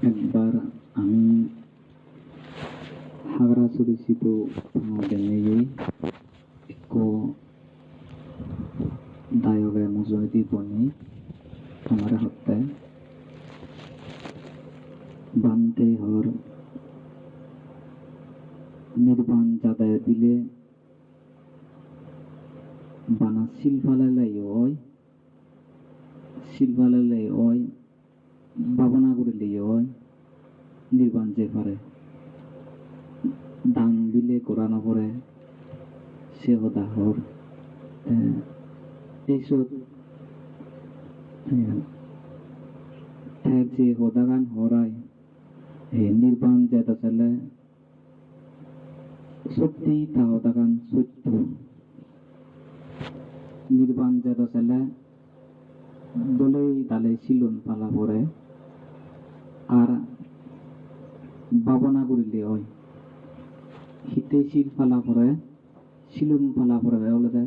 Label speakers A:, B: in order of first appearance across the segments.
A: একবার আমি খাগড়াছড়িছিতো dengai ikko dayoge mujahidi boni amare hotte bante hor nirban jadaya dile bana silvalalai oy babana gurile oy nirban je pare দান দিলে কোরআন পড়ে সে হদা হর এইসব যে হদাগান হরাই নির্বাণ যেটা চলে সত্যি তা হদাগান সত্য নির্বাণ যেটা চলে দলেই দালে শিলন পালা পড়ে আর বাবনা করিলে হয় হিতে শিল পালা পরে শিলুন পালা পরে ওলে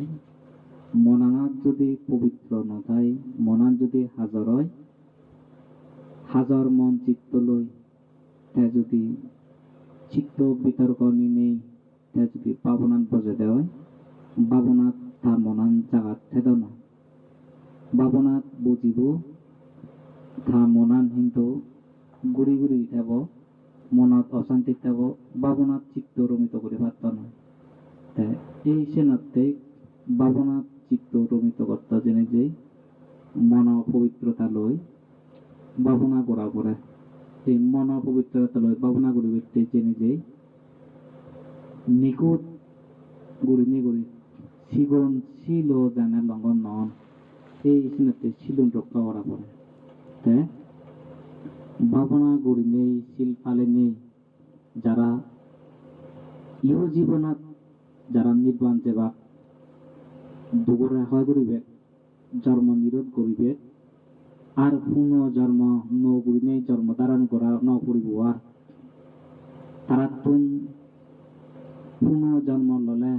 A: মনানাত যদি পবিত্র নথায় মনান যদি হাজার হয় হাজার মন চিত্ত লই তে যদি চিত্ত বিতর্ক নেই তে যদি পাবনাত বজে দেয় বাবনাত তা মনান জাগাত থেদ না বাবনাত বুঝিব তা মনান কিন্তু গুড়ি গুড়ি থাকব মনত অশান্তি থাকব বাবনাত চিত্ত রমিত করে পারত না এই সেনাতে বাবনাত চিত্ত রমিত করতে জেনে যে মন পবিত্রতা লই বাবনা করা পড়ে এই মন পবিত্রতা লই বাবনা করি ব্যক্তি জেনে যে নিকুট গুড়ি নিগুড়ি সিগন ছিল জানে লঙ্ঘন নন এই সেনাতে শিলুন রক্ষা করা পড়ে ভাবনা গড়ি নেই শিল ফালে নেই যারা ইহ জীবনত যারা নির্বাণ যেবা দুগরে হয় করিবে জন্ম নিরোধ করিবে আর পুনঃ জন্ম ন করি নেই জন্ম ধারণ করা ন করিব আর তারা তুন পুনঃ জন্ম ললে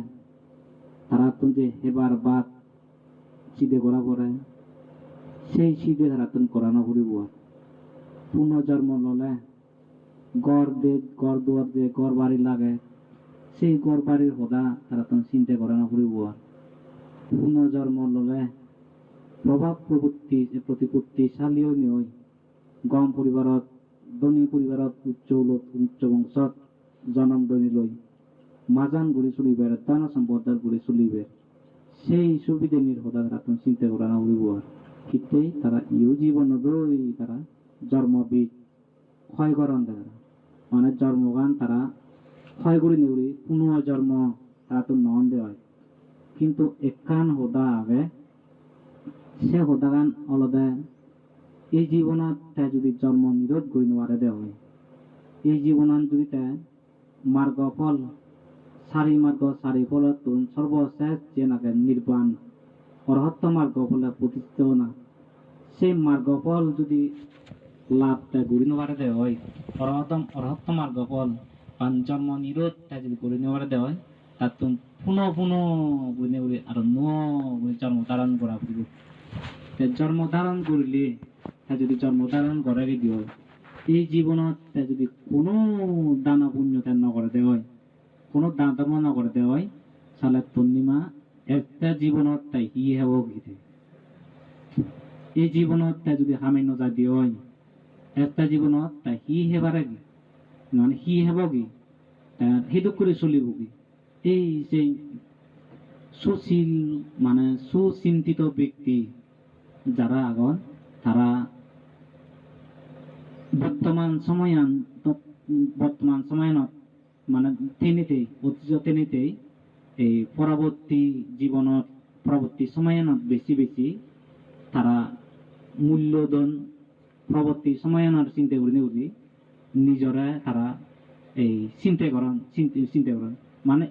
A: তারা তুন যে হেবার বাদ চিদে করা পড়ে সেই চিদে তারা তুন করা ন করিব আর পুনর্জন্ম ললে গড় দুয়ার যে গড় বাড়ি লাগে সেই গড় বাড়ির হদা তারা তখন চিন্তা করে না করিব পুনর্জন্ম ললে প্রভাব প্রতিপত্তি শালীয় নয় গম পরিবারত ধনী পরিবারত উচ্চ বংশত জন্ম ধনী লই মাজান ঘুরি চলিবে দান সম্পদার ঘুরি চলিবে সেই সুবিধে হদা তারা তখন চিন্তা করে না করিব কিতেই তারা ইউ জীবন দই তারা জন্মবিদ ক্ষয় করেন তারা মানে জন্মগান তারা ক্ষয় করে নেউরি পুনর্জন্ম তারা তো নন দেওয়া কিন্তু একান হদা আগে সে হদাগান অলদে এই জীবনত যদি জন্ম নিরোধ করে নেওয়ারে দেওয়া হয় এই জীবনান যদি মার্গ ফল সারি ফলত সর্বশেষ যে নাকি নির্বাণ অরহত্ত মার্গ ফলে প্রতিষ্ঠিত না সেই মার্গ ফল যদি লাভটা ঘুরি নেওয়ারে দেওয়া হয় অরহত্ত মার্গ ফল জন্ম নিরোধটা যদি ঘুরি নেওয়ারে দেওয়া হয় তার তো পুনঃ ঘুরি নেওয়া আর জন্ম ধারণ করা পড়ব জন্ম ধারণ করলে যদি জন্ম ধারণ করারে দিয়ে এই জীবনত যদি কোনো দানা পুণ্য নকরে দেওয়া হয় কোনো দান ধর্ম নকরে দেওয়া হয় সালে পূর্ণিমা একটা জীবনত তাই হি হেব গীতে এই জীবনত যদি হামে নজা দিয়ে হয় একটা জীবনত তাই হি হেবারে কি মানে হি হেব কি সেইটো করে চলিব কি এই যে সুশীল মানে সুচিন্তিত ব্যক্তি যারা আগন তারা বর্তমান সময়নত মানে তেনিতেই এই পরবর্তী জীবনত পরবর্তী সময়নত বেশি তারা মূল্যদন পরবর্তী সময়নত চিন্তা করি নিজরে তারা এই চিন্তা করেন মানে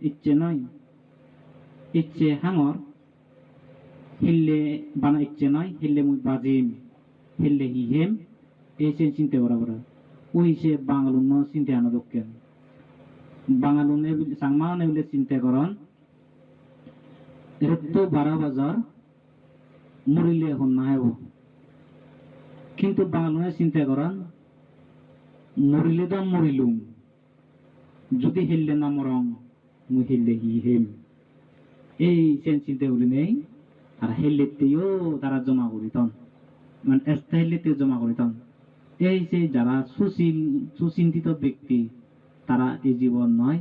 A: ইচ্ছে নয় ইচ্ছে হাঙর হিললে বানা ইচ্ছে নয় হিললে মুই বাজিম হিললে হিহেম এই চিন্তা করা ওই সে বাঙালুন চিন্তা আনা দক্ষেন বাঙালুনে সাংমানে বলে চিন্তা করেন তো 12 বাজার মরিলে এখন না হব কিন্তু বাঙালুনে চিন্তা করেন মরিলে দম মরিলুম, যদি হিললে না মরং মুই হিললে হি হেম, এই চিন্তা করি নেই। আর হেললেতেও তারা জমা করিতন, মানে এস্তা হেললেতেও জমা করিতন। এই যে যারা সুচিন্তিত ব্যক্তি, তারা এই জীবন নয়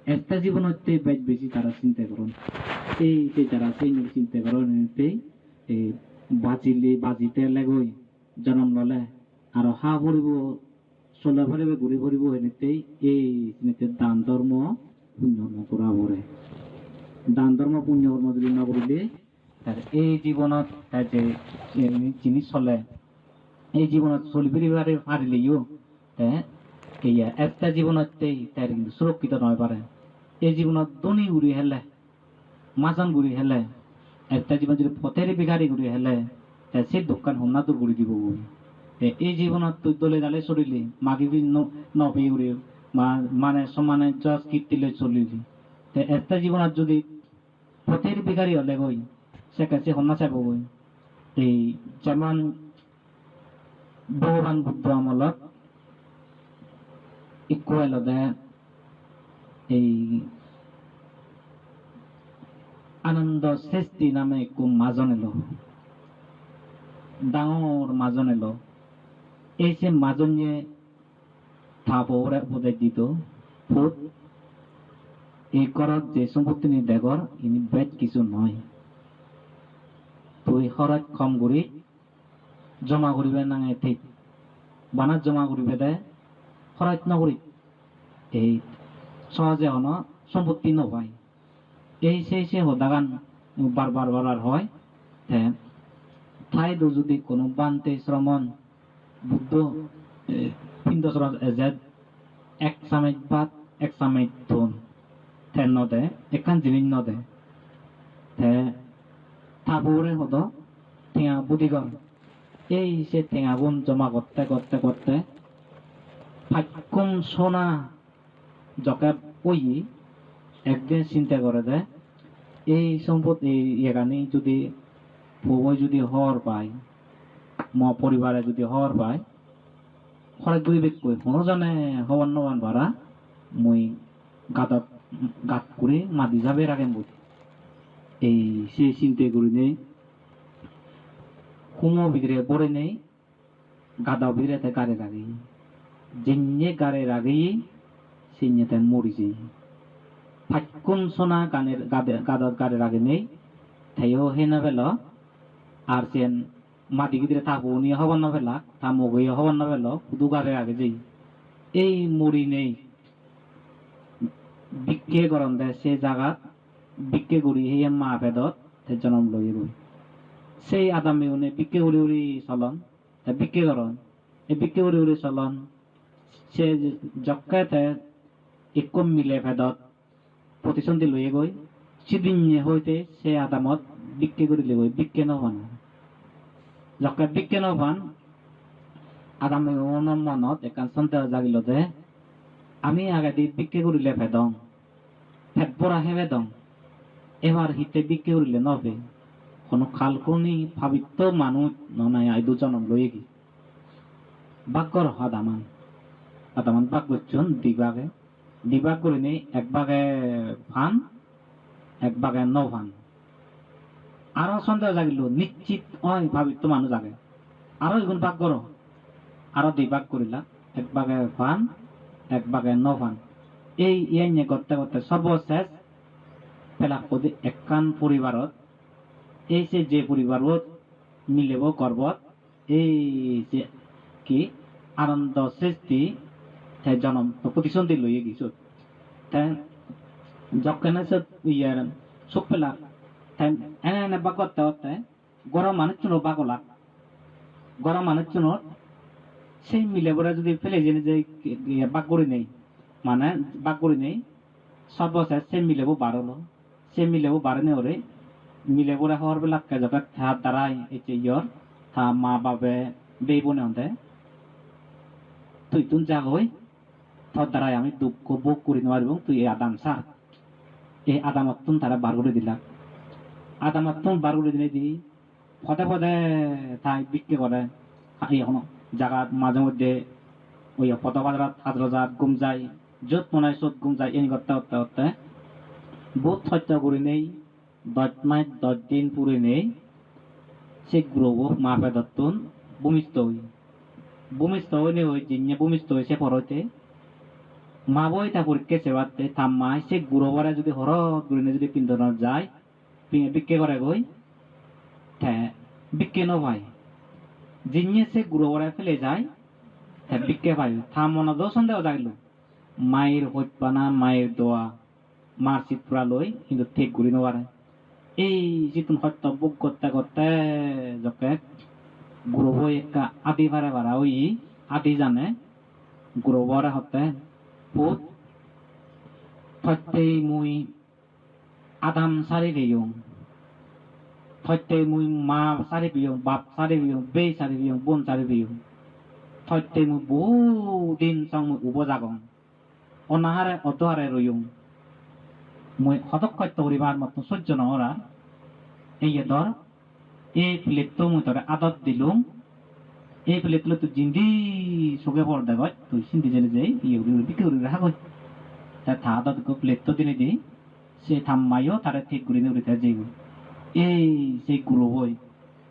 A: একটা জীবন হচ্ছে বেশি তারা চিন্তা করুন। এই যে যারা সেই চিন্তা করেন এই বাজিতে লেগই জন্ম ললে আর হা ফুরিব চলা ফুরিব ঘুরি ফুরিব এনেতেই এই দান ধর্ম পুণ্য কর্ম করা পড়ে। দান ধর্ম পুণ্য কর্ম যদি না করিলে তার এই জীবনত তার যে জিনিস চলে, এই জীবনত চলি ফিরিবারে পারিলেও একটা জীবনতেই তার কিন্তু সুরক্ষিত নয় পারে। এই জীবনত ধনী ঘুরি হেলে, মাজন ঘুরি হেলে, একটা জীবন যদি পথের বিঘারি ঘুরি হেলে সে দোকান হোমনা তো ঘুরি দিব। এই জীবনত তুই দলে দালে চলিলি মাগি নবী ঘুরি মানে সমানে জজ কীর্তিলে চলিলি। একটা জীবনত যদি পথের বিঘারি হলে গই সে কাছে হোমনা চাইব গই। এই যেমন ভগবান বুদ্ধ আমলত ইকুয়ালদে এই আনন্দ সৃষ্টি নামে একটু মাজন এলো, ডাঙর মাজন এলো। এই সে মাজন নিয়ে থাপ ওরা উপদেশ দিত, ফুট এই করত যে সম্পত্তি নি দেখর ইনি বেদ কিছু নয়, তুই খরচ কম করি জমা করিবে নাঙে ঠিক বানাত জমা করিবে দে খরচ নকরি এই সহজে হন সম্পত্তি নপায়। এই সে হদাগান বারবার হয়। ঠাই যদি কোনো বান্তে শ্রমণ বুদ্ধ পিণ্ডচরণ এজেদ এক চামিত ভাত এক চামিত ধন থেন নদে একান জিনিস নদে থাবুরে হদ ঠেঙা বুদিগর। এই সে ঠেঙা বুন জমা করতে করতে করতে ফাইকুম সোনা জকে ওই একদিন চিন্তা করে দে এই সম্পত্তি এখানে যদি বই যদি হর পায় পরিবারে যদি হর পায় খরচ দুই বেগ কই কোনো জানে হওয়ান নবান ভাড়া মই গাত করে মাদি যাবে রাখেন বই। এই সে চিন্তা করি নেই কুমো ভিতরে পড়ে নেই গাদা ভিতরে গাড়ে রাখি যেনে গাড়ে রাখি সিনে তেন মরি যাই। ফাইকুন সোনা গানের গাদার গাড়ে রাখে নেই তাইও হে না পেল আর সেন মাটি গিয়ে থাকবো নিয়ে হবার না পেলা তা মগই হবার না পেল শুধু গাড়ে রাখে যাই। এই মরি নেই বিক্ষে গরম দেয় সে জায়গাত বিক্ষে গুড়ি সেই মা ভেদত জন্ম লই গই সেই আদাম বেগুনে বিক্ষে উড়ি উড়ি চলন বিক্ষে গরম এই বিক্ষে উড়ি উড়ি চলন সে জক্কাতে একম মিলে ভেদত প্রতিসন্ধি লইয়ে গই সিদিন হইতে সে আদামত বিক্ষে করিলে গই বিক্ষে নভান যকা বিক্ষে নভান আদাম বেগুনের মনত একান সন্দেহ জাগিল যে আমি আগে দি বিক্ষে করিলে ভেদং ফেট পড়া হে বেদং এবার হিতে বিক্ষে করিলে নবে কোনো খালকুনি ভাবিত মানুষ ননাই আই দুজনম লইয়ে গি বাক্যর আদামান আদামান বাক করছুন দিবাগ করে নেই এক ভাগে ফান এক ভাগে নভান আরো সন্দেহ জাগিল নিশ্চিত হয় ভাবিত মানুষ জাগে আরো এগুন ভাগ করো আরো দুই ভাগ করিলা এক ভাগে ফান এক ভাগে নভান এই ইয়াই নিয়ে করতে করতে সর্বশেষ পেলা কদি একখান পরিবারত এই যে পরিবারত মিলেব গর্বত এই যে কি আনন্দ সৃষ্টি জনম প্রতিসন্ধি লইয়ে গেছ যখন ইয়ার সুখ পেলা এনে এনে বাক করতে করতে গরম মানুষ চুনো বাকলা গরম মানুষ চুনো সেই মিলে বলে যদি ফেলে জেনে যে বাক করি নেই মানে বাক করি নেই সর্বশেষ সে মিলেবো বাড়লো সে মিলেবো বাড়ে ওরে মিলে বলে হওয়ার বেলা যখন হাত দাঁড়ায় এতে ইয়র থা মা বাবে বে বনে অন্তে তুই তুন যা হই তোর দ্বারাই আমি দুঃখ ভোগ করি নেব তুই এই আদাম সার এই আদামত্তুন তারা বার করে দিলাম আদামত্তুন বার করে দিলে দি পদে পদে তাই বিক্রি করে এখনো জায়গা মাঝে মধ্যে ওই পদবাজার হাজরাজাত গুম যায় যত মনে হয় চত গুম যায় এনে করতে করতে করতে বহুত হত্যা করে নেই 10 দিন পুরে নেই সে গ্রহ মাপে দত্তন ভূমিষ্ঠ হইলে ওই জিনিয়ে ভূমিষ্ঠ হয়েছে পরতে মা বই তা পরীক্ষা সেবাতে থাম্মায় সে গ্রহরা যদি হরত গুরিনে যদি পিন্দন যায় বিক্কে করে গই বিক্কে ন ভাই জিনিয়ে সে গ্রহরা ফেলে যায় বিক্কে ভাই থামনা দো সন্দেহ জাগলো মায়ের হইপানা মায়ের দোয়া মার চিত্রা লই কিন্তু ঠিক ঘুরি নবারে এই যিতুন সত্য বুক করতে করতে যকে গ্রহ একটা আদি ভারে ভাড়া ওই আদি জানে গ্রহরে হতে পুত থত্যেই মুই আদাম সারি দিয়ং থত্যেই মুই মা সারি দিয়ং বাপ সারি দিয়ং বে সারি দিয়ং বোন সারি দিয়ং থত্যেই মুই বহু দিন সং মুই উপজাগং অনাহারে অতহারে রইয়ং মই হতক্ষত্য করিবার মতো সহ্য নহরা এই ধর এই প্লেট তো মুই তোরে আদত দিলুম এই প্লেট লো তুই জিন্দি সুগে পড় দেব তুই সিন্দি জেনে যাই ইয়ে বিকে উড়ি রাখা গই তা থা আদত গো প্লেট তো দিনে দি সে থাম্মাইও তারে ঠিক ঘুরি নে উড়িতে যাইব এই সেই গুরু বই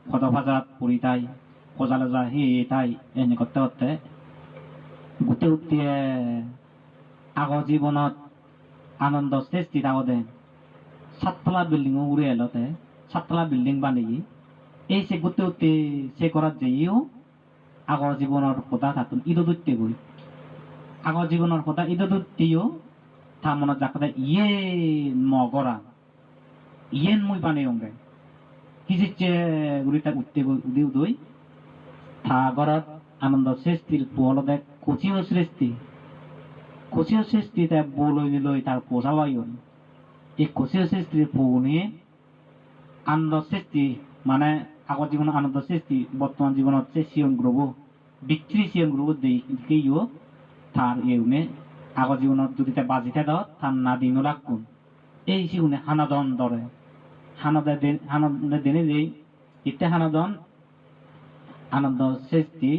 A: কত ভাজাত পড়ি তাই কজালে যা হে তাই এনে করতে করতে গুতে উঠিয়ে আগৰ জীৱনত আনন্দ সৃষ্টি থাকতে 7তলা বিল্ডিং উড়ে এলতে 7তলা বিল্ডিং বানিয়ে এই সে গুতে উঠতে সে করার যেইও আগৰ জীৱনৰ কথা থাকুন ইদো দুটতে গই আগৰ জীৱনৰ কথা ইদো দুটতেও থামনত যাকতে ইয়ে মগরা ইয়েন মুই বানিয়ংগে কিজিচ্ছে গুড়িটা উঠতে উদিও দই থা গরত আনন্দ সৃষ্টির পোহল দেখ কচিও সৃষ্টি তাই বলই নিলই তার পোষাবাইন এই কচিও সৃষ্টির পৌনে আনন্দ সৃষ্টি মানে আগর জীবন আনন্দ সৃষ্টি বর্তমান জীবন হচ্ছে সিয়ন গ্রহ বিক্রি সিয়ন গ্রহ দিকেও তার এউনে আগর জীবন যদি বাজিতে দাও তার না দিনও লাগুন এই সিগুনে হানাদন ধরে হানদে দিনে দেই ইতে হানাদন আনন্দ সৃষ্টি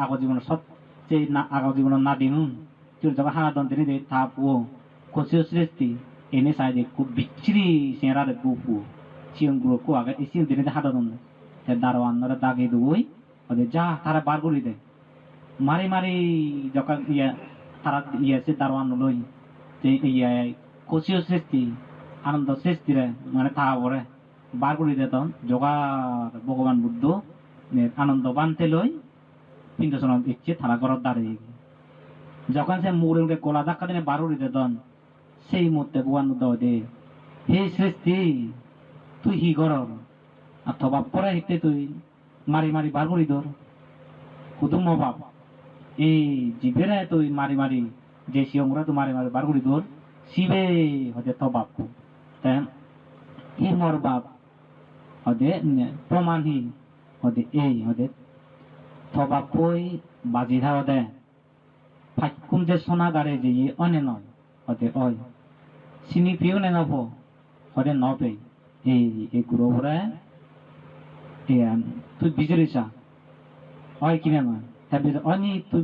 A: আগর জীবন সব সেই আগর জীবন না দিনুন চুর যখন হানাদন দিনে দেই থাপ ও কচিও সৃষ্টি এনে চাই দে খুব বিচ্ছিরি সেরা দে বুপু সিয়ন গ্রহ কো আগে এই সিয়ন দিনে হানাদন দারোয়ানরা দাগে দুই ওদের যা তারা বার করে দেয় মারি যখন ইয়া তারা ইয়ে সে দারোয়ান লই যে ইয়ে কচিও সৃষ্টি আনন্দ সৃষ্টিরে মানে তা বলে বার করে দিত জগার ভগবান বুদ্ধ আনন্দ বানতে লই কিন্তু শোনা ইচ্ছে তারা ঘরত দাঁড়িয়ে যখন সে মুড়ে উঠে কোলা ধাক্কা দিনে বার করে দিত সেই মুহূর্তে ভগবান বুদ্ধ দে হে সৃষ্টি তুই হি ঘর অথবা পরে হিতে তুই মারি বার করি ধর কুতুম বাপ এই জীবেরা তুই মারি যে শিয়ংরা তুই মারি বার করি ধর শিবে হতে তো বাপ হি মোর বাপ হদে প্রমাণ হি হদে এই হদে থবা পই বাজি ধা হদে ফাইকুম যে সোনা গাড়ে যে অনে নয় হদে অয় চিনি পিও নে নব হদে নবে এই গুরুবরে তুই বিজরিছা হয় কিনা নয় তারপরে অনি তুই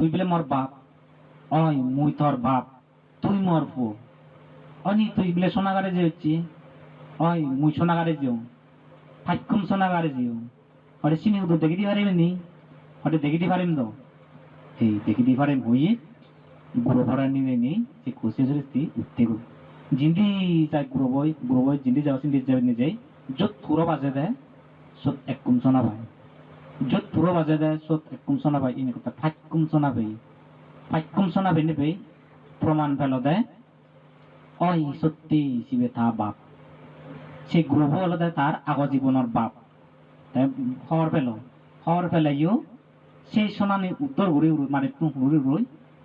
A: বলে মোর বাপ অয় মুই তোর বাপ তুই মোর পু অনি তুই বলে সোনাগারে যে হচ্ছি অয় মুই সোনাগারে যেও ফাইকুম সোনাগারে যেও হরে চিনি তো দেখি দি পারিম নি হরে দেখি দি পারিম তো এই দেখি দি পারিম হইয়ে গুরু ভরা নিয়ে নি সে খুশি সৃষ্টি উঠতে গো জিন্দি যাই গুরু বই জিন্দি যাও চিন্দি যাবে নিজে যত পুরো বাজে দেয় সত এক কুম সোনা ভাই যত পুরো বাজে দেয় সত এক কুম সোনা ভাই ইনি কথা ফাইকুম সোনা ভাই নেবে প্রমাণ ফেল দেয় অই সত্যি শিবে তা বাপ সেই গ্রহ আলাদা তার আগর জীবনের বাপ হওয়ার ফেলাইও সেই সোনানি উত্তর ঘুরি মানে ঘুরি ঘুরি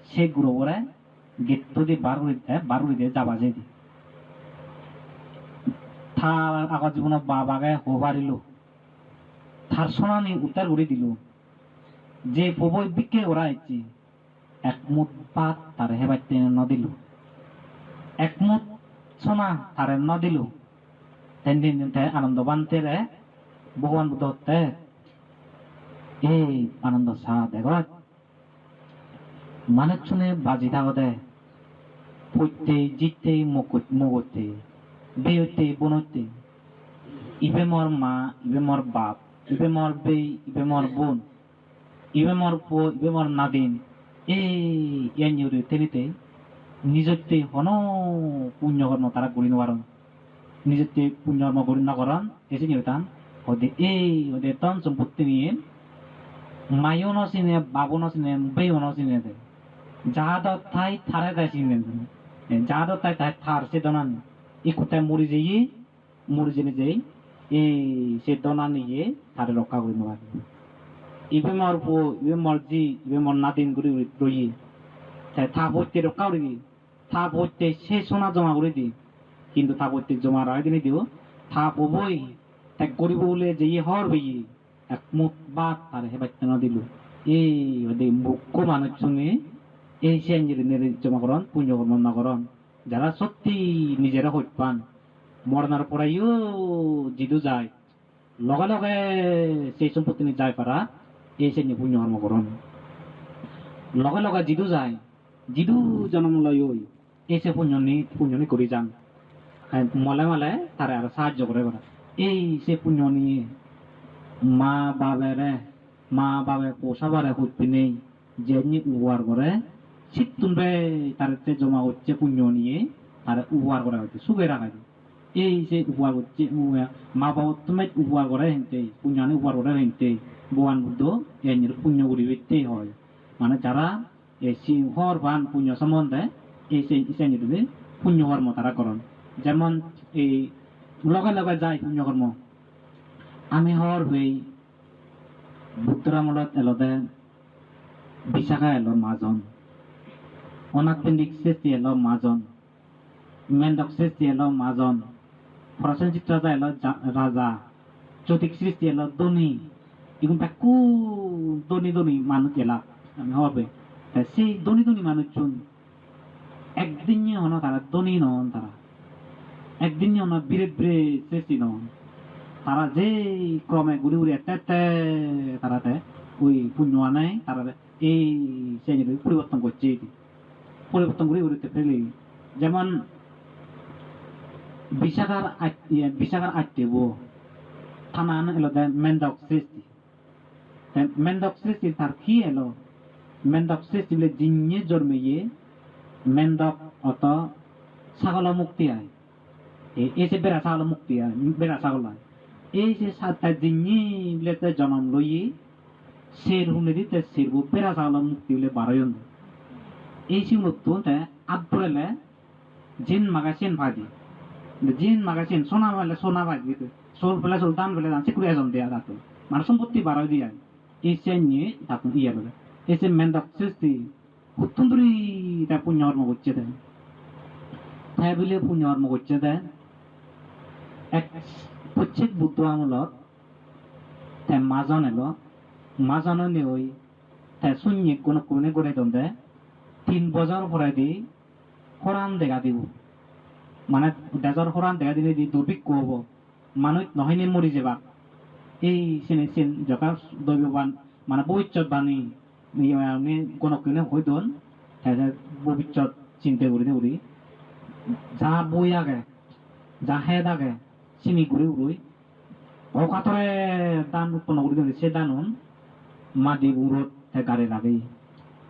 A: সেই গ্রহরে গেট দিয়ে বার করে দিয়ে যাবা যাই দি তার আগর জীবনের বাপ আগে হবারিল তার সোনানি উত্তর ঘুরি দিল যে প্রবই বিকে ওরা ইচ্ছি একমুট পাত তার হেবাইতে নদিল একমুট সোনা তারে নদিল তেন দিন আনন্দ বানতে রে ভগবান বুদ্ধ এই আনন্দ সাহ দেখত মানুষ শুনে বাজি থাকতে পড়তে জিততে মগতে বেয়তে বনতে ইবে মর মা ইবে মর বাপ ইবে মর বে ইবে মর বোন ইবে মর পো ইবে মর নাদিন এই ইয়ানি তেনিতে নিজতে হন পুণ্যকর্ম তারা করি নবারণ নিজতে পুণ্যকর্ম করি নকরণ এসে নিতাম ওদের এই ওদের তন সম্পত্তি নিয়ে মায়ও নচিনে বাবু নচিনে বেও নচিনে যাহাদত থাই থারে তাই চিনে যাহাদত তাই তাই থার সে দনান এই কোথায় মরি জেনে যাই এই সে দনা নিয়ে তারে রক্ষা করি নেওয়া ইবে মর পো ইবে মর জি ইবে মর নাদিন করে রই তাই থা ভরতে রক্ষা করি থা ভরতে সে সোনা জমা করে দি কিন্তু থা ভরতে জমা রাখা দিনে দিও থা পবই তাই গরিব বলে যে হর বই এক মুখ বাদ তার হেবাইতে না দিল এই ওদের মুখ্য মানুষ শুনে এই সে জমাকরণ পুণ্যকর্ম নকরণ যারা সত্যি নিজেরা হইত পান মরনার পরাইও জিদু যায় লগে লগে সেই সম্পত্তি নিয়ে যায় পারা এই সে পুণ্যকর্ম করণ লগে লগে জিদু যায় জিদু জন্ম লয় এই সে পুণ্যনি করে যান মলে মলে তারা আর সাহায্য করে পারা এই সে পুণ্য নিয়ে মা বাবে পোষাবারে হইতে নেই যে উহার করে শীত তুলবে তার জমা হচ্ছে পুণ্য নিয়ে তার উপহার করা হচ্ছে সুখে রাখা যায় এই যে উপহার হচ্ছে মা বাবা তুমি উপহার করে হেনতে পুণ্যানি উপহার করে হেনতে ভগবান বুদ্ধ এর পুণ্য করি হইতেই হয় মানে যারা এই হর বান পুণ্য সম্বন্ধে এই সেই পুণ্য কর্ম তারা করেন যেমন এই লগে লগে যায় পুণ্যকর্ম আমি হর হই বুদ্ধরামলত এলতে বিশাখা এলো মাজন অনাথেন্দিক সৃষ্টি এলো মাজন মেন্ডক সৃষ্টি এলো মাজন প্রসেনজিৎ রাজা এলো রাজা চৌতিক সৃষ্টি এলো ধনী এগুলো ব্যাকু ধনী মানুষ এলা আমি হবে সেই ধনী মানুষজন একদিনই হন তারা ধনী নন তারা একদিনই হন বিরে সৃষ্টি নন তারা যে ক্রমে ঘুরে ঘুরে তারাতে ওই পুণ্য আনায় তারা এই শ্রেণীর পরিবর্তন করছে পরিবর্তন করে ঘুরতে ফেলে যেমন বিশাখার আত্মীয় থানা এলো মেন্ডক সৃষ্টি তার কি এলো মেন্ডক সৃষ্টি বলে জিনিয়ে জন্মিয়ে মেন্ডক অত ছাগল মুক্তি আয় এই যে বেড়া ছাগল মুক্তি আয় বেড়া ছাগল আয় এই যে সাতটা জিনিয়ে বলে জন্ম লইয়ে সের হুনে দিতে সেরবো বেড়া ছাগল মুক্তি বলে বারোয় এই সিমতো আট পড়েলে জিন মাগাসিন ভাজি জিন মাগাসিন সোনা পাইলে সোনা ভাজি সোল পেলে সোল দান পেলে দান সেকুড়ি এজন দেয়া যাতো মানে সম্পত্তি বারোয় দিয়ে এই সে নিয়ে থাকুন ইয়ে বলে এই যে মেন্ডক সৃষ্টি সুন্দরী তা পুণ্যকর্ম করছে দেয় তাই বলে পুণ্যকর্ম করছে দেয় এক প্রত্যেক বুদ্ধ আমলত তাই মাজন এলো মাজানো নিয়ে ওই তাই শূন্য কোনো কোনে গড়ে দন্দে 3 বছর পরে দি হরান দেখা দিব মানে দেজর হরান দেখা দিলে দি দুর্ভিক্ষ হব মানুষ নহয়নি মরি যাবা এই সিন জকা দৈববান মানে ভবিষ্যৎ বাণী কোনো কোনে হই দন ভবিষ্যৎ চিন্তা করি যা বই আগে যা হেদ আগে চিনি ঘুরে উড়ই অকাতরে দান উৎপন্ন করে সে দানুন মাদি উড়ত গাড়ি লাগে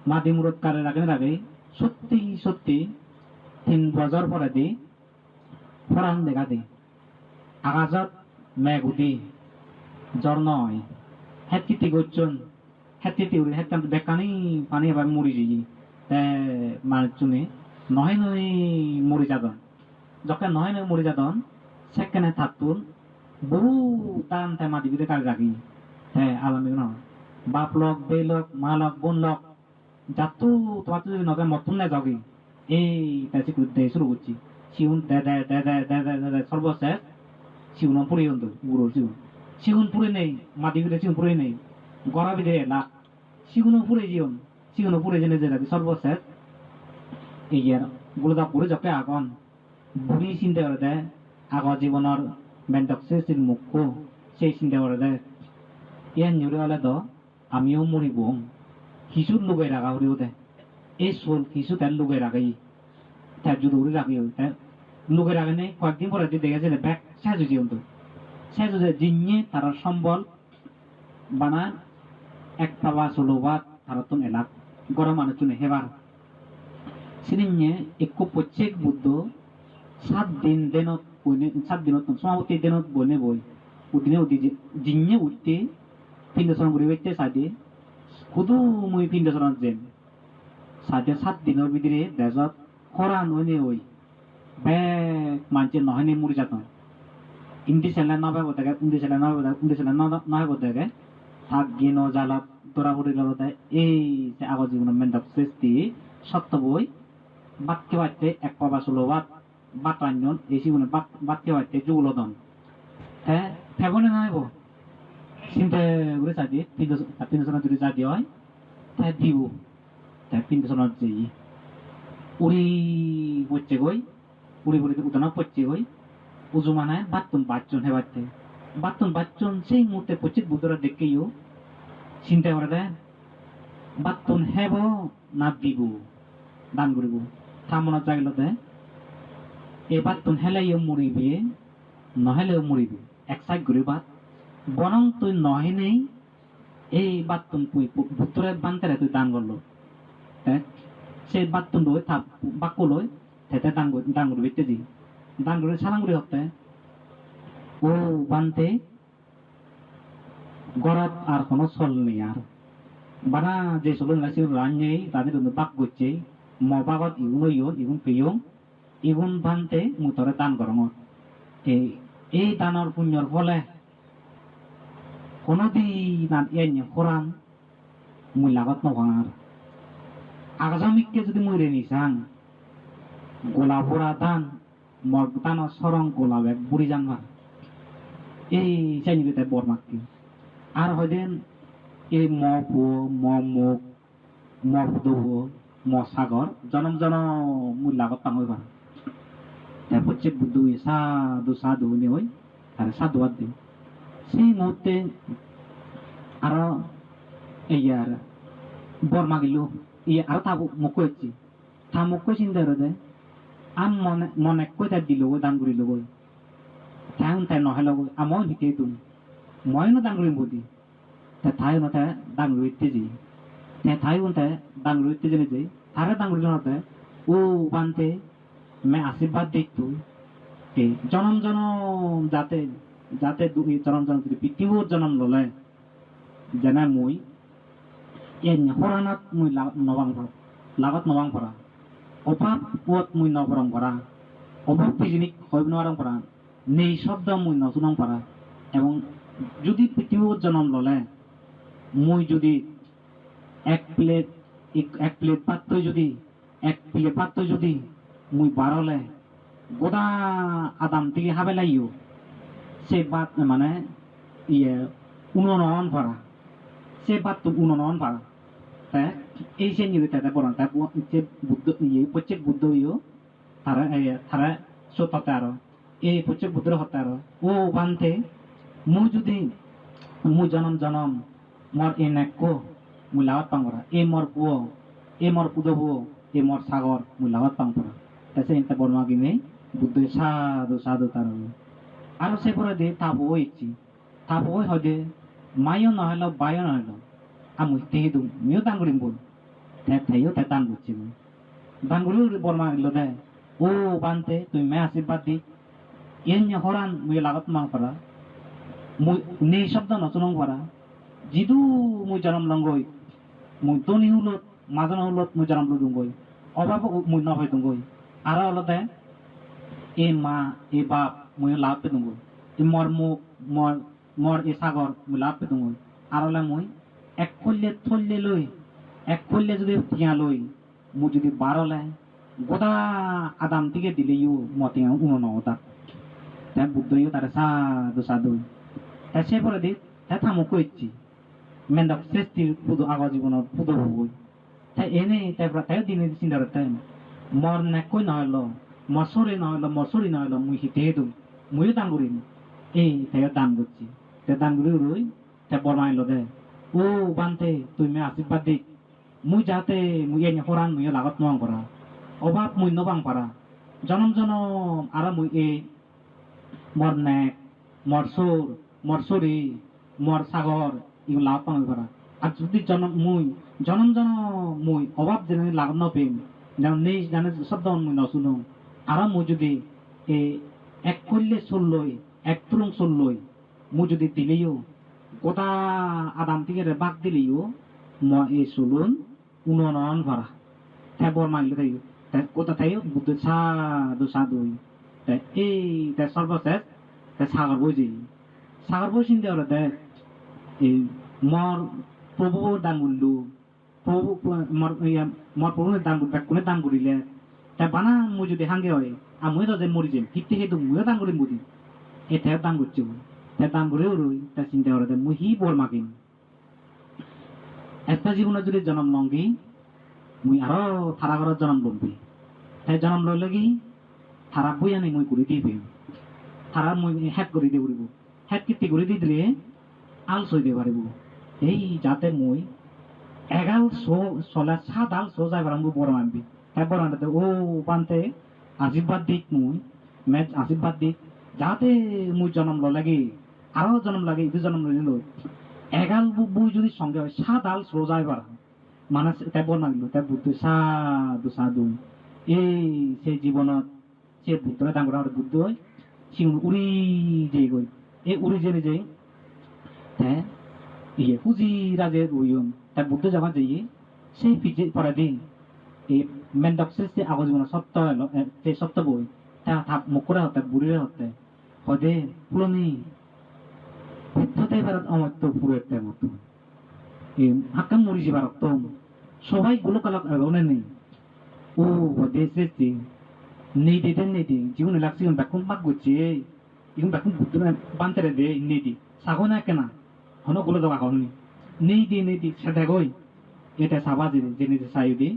A: মাদি মুরত গাড়ি লাগে সত্যি 3 বছর পরে দি ফরান দেখা দি আকাশত মেঘ উঠি জ্বর নয় হেতকিতি গচ্ছন হেতকিতি উড়ি হেতকান বেকানি পানি এবার মরি যাই মানুষ চুনে নয় মরি যাদন যখন নয় মরি যাদন সেখানে থাকুন বহু টান তাই মাটি ভিতরে কাজ রাখি হ্যাঁ আলামী না বাপ লক বে লক মা লক বোন লক যাতু তোমার যদি নজর মতন না যাবি এই তাই করতে শুরু করছি শিউন সর্বশেষ শিউন পুরে হতো বুড়ো শিউন পুরে নেই মাটি ভিতরে শিউন পুরে নেই গড়া ভিতরে লাখ শিউন পুরে জেনে যে রাখি সর্বশেষ এই গুলো পুরে যকে আগন বুড়ি চিন্তা করে দেয় আগৰ জীৱনৰ মেন্ডক সৃষ্টিৰ মুখ্য সেই চিন্তা কৰে দেয় ইয়াৰ নিউরে হলে তো আমিও মরিব কিছু লুকাই রাখা হরিও দে এই সোল কিছু তার লুকাই রাখাই তার যদি উড়ে রাখিও লুকাই রাখে নেই কয়েকদিন পরে দেখেছে ব্যাগ সাজু জীবন্ত সাজু জিনিয়ে তারা সম্বল বানা এক পাবা সলোবা তারা তো এলাক গরম মানুষ চুনে হেবার সিনিয়ে একো প্রত্যেক বুদ্ধ 7 দিন দিনত বনে 7 দিনত সমাপতি দিনত বনে বই উদিনে উদি জিনিয়ে উঠতে পিণ্ডচরণ করে উঠতে সাদে শুধু মুই পিণ্ডচরণ যেন সাদে 7 দিনের ভিতরে দেশত খরা নইনে ওই ব্যাগ মানছে নহনে মরি যাত ইন্দি সেলা না পাবো থাকে উন্দি সেলা না পাবো উন্দি সেলা না পাবো থাকে থাক গিয়ে ন জালত তোরা উড়ে গেল এই যে আগর জীবনের মেন্ডাপ সৃষ্টি সত্য বই বাক্য বাড়তে এক পাবা ষোলো বাতাঞ্জন এই জীবনে বাক্য বাড়তে যুগলদন হ্যাঁ ফেবনে নাইব চিন্তা করে চাদি পিণ্ডচরণ যদি চাদি হয় তাই দিব তাই পিণ্ডচরণ যে উড়ি পড়ছে গই উড়ি পড়িতে উদানা পড়ছে গই উজু মানায় বাচ্চন হেবারতে বাচ্চন সেই মুহূর্তে পড়ছে বুদ্ধরা দেখেও চিন্তা করে দেয় বাত্তন হেব না দিব দান করিব থামনা চাইলতে এ বাত্তন হেলাইও মরিবে নহলেও মরিবে এক সাইড করে বাত বরং তুই নহে নেই এই বাত্তন তুই ভুতরে বান্তারে তুই দান করলো সেই বাত্তন লই থাপ বাক্য লই তেতে দান করবে ইত্যাদি দান করে সালাম করে হতে ও বানতে গরত আর কোনো চল নেই আর বানা যে চলন গাছি রান্নেই তাদের বাক করছে মবাগত ইগুন ইগুন পেয়ং ইগুন বানতে মুতরে দান করম এই দানর পুণ্যর ফলে কোনদিন এন খরান মুই লাগত নভাঙার আগামীকে যদি মরে নিসাং গোলা ভরা দান মগ দানর সরং গোলা ব্যাগ বুড়ি জানবার এই চাইনি তাই বরমাকি আর হয়দেন এই ম পুয়ো ম মুখ ম ফুদো ম সাগর জনম মুই লাগত পাঙইবার তাই প্রত্যেক বুদ্ধ সাধু নে ওই আর সাধুয়ার দিন সেই মুহূর্তে আরো এই আর বর্মা গেল ইয়ে আরো তা মুখ হচ্ছে তা মুখ চিন্তা করে দেয় আম মনে কই তাই দিল দান করিল গই তাই তাই নহল গই আমও নিতে তুমি মই না দান করিম বুদ্ধি তাই তাই না তাই দান রইতে যে তাই তাই দান রইতে জেনে যে তারে দান করিল না ও বানতে মে আশীর্বাদ দিক তুই এই জনম যাতে জনম যদি পৃথিবীর জনম ললে যেনে মুই হরানাত মুই লাগত নবাং পরা অভাব পুয়ত মুই নবরং পরা অভাব পিজিনিক হইব নরং পরা নেই শব্দ মুই নশুনং পরা এবং যদি পৃথিবীর জনম ললে মুই যদি এক প্লেট পাত্র যদি মুই বারলে গোদা আদাম থেকে হাবে লাইও সে বাত মানে ইয়ে উননন ভরা সে বাত তো উননন ভরা তাই এই সে নিয়ে তাই বড় তাই যে বুদ্ধ ইয়ে প্রত্যেক বুদ্ধ ইয়ে তারা সত্যতে আরো এই প্রত্যেক বুদ্ধের হতে আরো ও বানতে মুই যদি মুই জনম মর এ নেকো মুই লাগাত পাংরা এ মর পুয় এ মর পুদো এ মর সাগর মুই লাগাত পাংরা তাই সে ইনতে বড় মাগি নেই বুদ্ধ সাধু তার আর সে পরে দে তাবো ইচ্ছি তাবো হদে মাইও নহল বায়ো নহল আমি তেহে দুম মিও দান করিম বল থাইও তাই দান করছি দান করি বর্মা গেল দে ও বানতে তুই মে আশীর্বাদ দি এন হরান মুই লাগত মাং পারা মুই নেই শব্দ নচনং পারা জিদু মুই জনম লঙ্গই মুই তনি হুলত মাজন হুলত মুই জনম লুদুঙ্গই অভাব মুই নভয় দুঙ্গই আর হলতে এ মা এ বাপ মুই লাভ পে দুঙ্গই এ মর মুখ মর এ সাগর মুই লাভ পে দুঙ্গই আর হলে মুই এক থল্লে লই এক খল্লে যদি টিয়া লই মুই যদি বারলে গোদা আদাম থেকে দিলেও মতে উননতা তাই বুদ্ধইও তার সাধু তাই সে পরে দি তাই থামো কইছি মেন্দা সৃষ্টির পুদো আগা জীবনের পুদো হবই তাই এনে তাই দিনে চিন্তা তাই মর নেকই নহল মসরি নহল মুই হিতে দু মুইও দান করিম এই তাই দান করছি তাই দান করি রই তাই বর্মাইল দে ও বান্তে তুমি আশীর্বাদ দিক মুই যাতে মুই এনে হরান মুই লাগত নং করা অভাব মুই নবাং পারা জনম জনম আর মুই এ মর নেক মর সুর মর সুরি মর সাগর এগুলো লাভ পাওয়া পারা আর যদি জনম জনম মুই অভাব জেনে লাভ ন পেম যেমন নেই জানে শব্দ মুই ন শুনো আর মুই যদি এ এক করলে চললই এক তুরুং চললই মুই যদি দিলেও গোটা আদাম থেকে বাক দিলেও মই এই চলুন উনন ভরা তাই বর মাগলে তাই তাই কোথা তাই বুদ্ধ সাধু সাধুই তাই এই তাই সর্বশেষ তাই সাগর বইছি সাগর বই চিন্তা করে দেখ এই মর প্রভু দান করলু প্রভু মর প্রভু দান করবে কোনে দান করিলে তাই বানা মুই যদি হাঙ্গে হয় আর মুই তো যে মরি যাম ফিরতে হেতু মুইও দান করিম বুঝি এ তাই দান করছি তাই দান করেও রই তাই চিন্তা করে দেখ মুই হি বর মাগিম একটা জীবনের যদি জন্ম লঙ্গি মুই আরো থারা ঘরের জন্ম লম্বি তাই জন্ম লইলে কি থারা বই আনি মুই করে দিয়ে পেম থারা মুই হেড করে দিয়ে উড়িব হেড কীর্তি করে দিয়ে দিলে আল সই দিয়ে পারিব এই যাতে মুই এগাল চলে সাত আল যাই পারাম বড় মানবি তাই বড় মানতে ও পানতে আশীর্বাদ দিক মুই মেজ আশীর্বাদ দিক যাতে মুই জন্ম লাগে আরো জন্ম লাগে ইদু জন্ম লইল এগাল বই যদি সঙ্গে হয় সাত আল যাই পারাম মানে তাই বল মাগলো তাই বুদ্ধ সাধু সাধু এই সেই জীবনত সে বুদ্ধরা ডাঙর আর বুদ্ধ হয় সে উড়ি যে গই এই উড়ি যে যাই হ্যাঁ ইয়ে পুঁজি রাজের উইয়ম তাই বুদ্ধ যাবা যাই সেই পিছে পরে দিন এই মেন্ডক্সের যে আগর জীবন সত্য এলো সেই সত্য বই তা থাপ মুখরা হতে বুড়িরে হতে হদে পুরনি বুদ্ধতে ভারত অমর্ত্য পুরের মতো হাক্কাম মরি যে ভারত সবাই গুলো কালক এগোনে নেই ও দেশে নেই দিতেন নেই দিন জীবনে লাগছে বেকুন পাক গুছে এখন বেকুন বুদ্ধ বানতে দে নেই দি সাগো না কেনা হন গুলো দোকা হননি নেই দি সেটা গই এটা সাবা জেনে চাই দি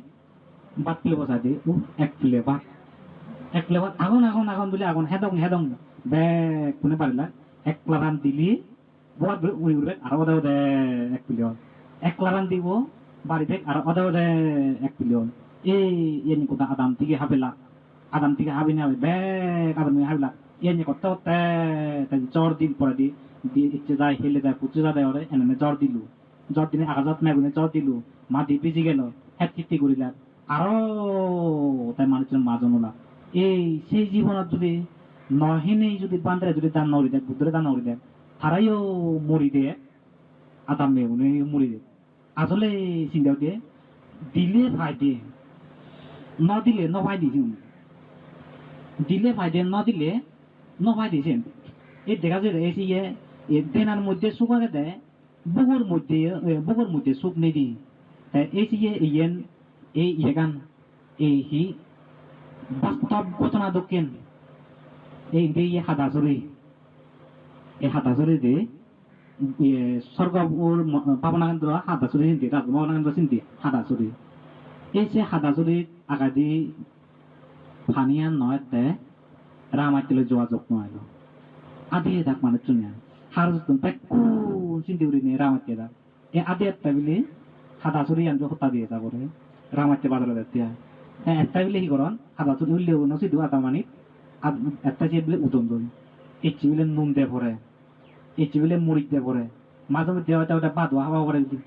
A: বাদ প্লে বসা দে ও এক প্লে বাদ আগুন বলে আগুন হেদং ব্যাগ কোনে পারিলা এক প্লারান দিলি বড় উড়ি উড়বে আর ওদাও দে এক প্লে এক প্লারান দিব বাড়ি থেকে আর ওদাও দে এক প্লে এই ইয়ানি কোথা আদাম থেকে হাবি না ব্যাগ আদাম হাবিলা ইয়ানি করতে করতে জ্বর দিন পরে দিয়ে ইচ্ছে যায় হেলে যায় পুচু যায় ওরে এনে জ্বর দিনে আঘাত মেগুনে জ্বর দিলু মাটি ভিজি গেল হেট কীর্তি করিলা আরো তাই মানুষের মাজন ওলা এই সেই জীবনত যদি নহিনে যদি বান্ধে যদি দান নরি দেয় বুদ্ধরে দান নরি দেয় তারাইও মরি দে আদাম মেগুনে মরি দে আসলে চিন্তাও দিয়ে দিলে ভাই দিয়ে ন দিলে ন ভাই দিছি দিলে ভাই দিয়ে ন দিলে ন ভাই দিছেন এই দেখা যায় এই যে দেনার মধ্যে শুকাকে দেয় বুকুর মধ্যে সুখ নেই দি এই যে ইয়েন এই ইয়েগান এই হি বাস্তব ঘটনা দক্ষিণ এই দিয়ে হাদাসুরি দে স্বর্গ পাবনাকেন্দ্র হাদাসুরি চিন্তি পাবনাকেন্দ্র চিন্তি হাদাসুরি এই যে হাদাসুরি আগাদি ফানিয়ান নয় দে রামাইতিলে যোগাযোগ নয় আদি দাক মানে চুনিয়া হার পেকু চিন্তি উড়ি নিয়ে রামাইতে দা এ আদি একটা বিলে হাদাসুরি আনজো হত্যা দিয়ে যাব রে রামাইতে বাজারে দেতিয়া হ্যাঁ একটা বিলে কি করন হাদাসুরি উল্লেও নসি দু আতা মানি একটা যে বিলে উদম দই ইচ্ছি বিলে নুন দে ভরে ইচ্ছি বিলে মুড়ি দে ভরে মাঝে মধ্যে হয়তো ওটা বাদুয়া হাওয়া করে দিই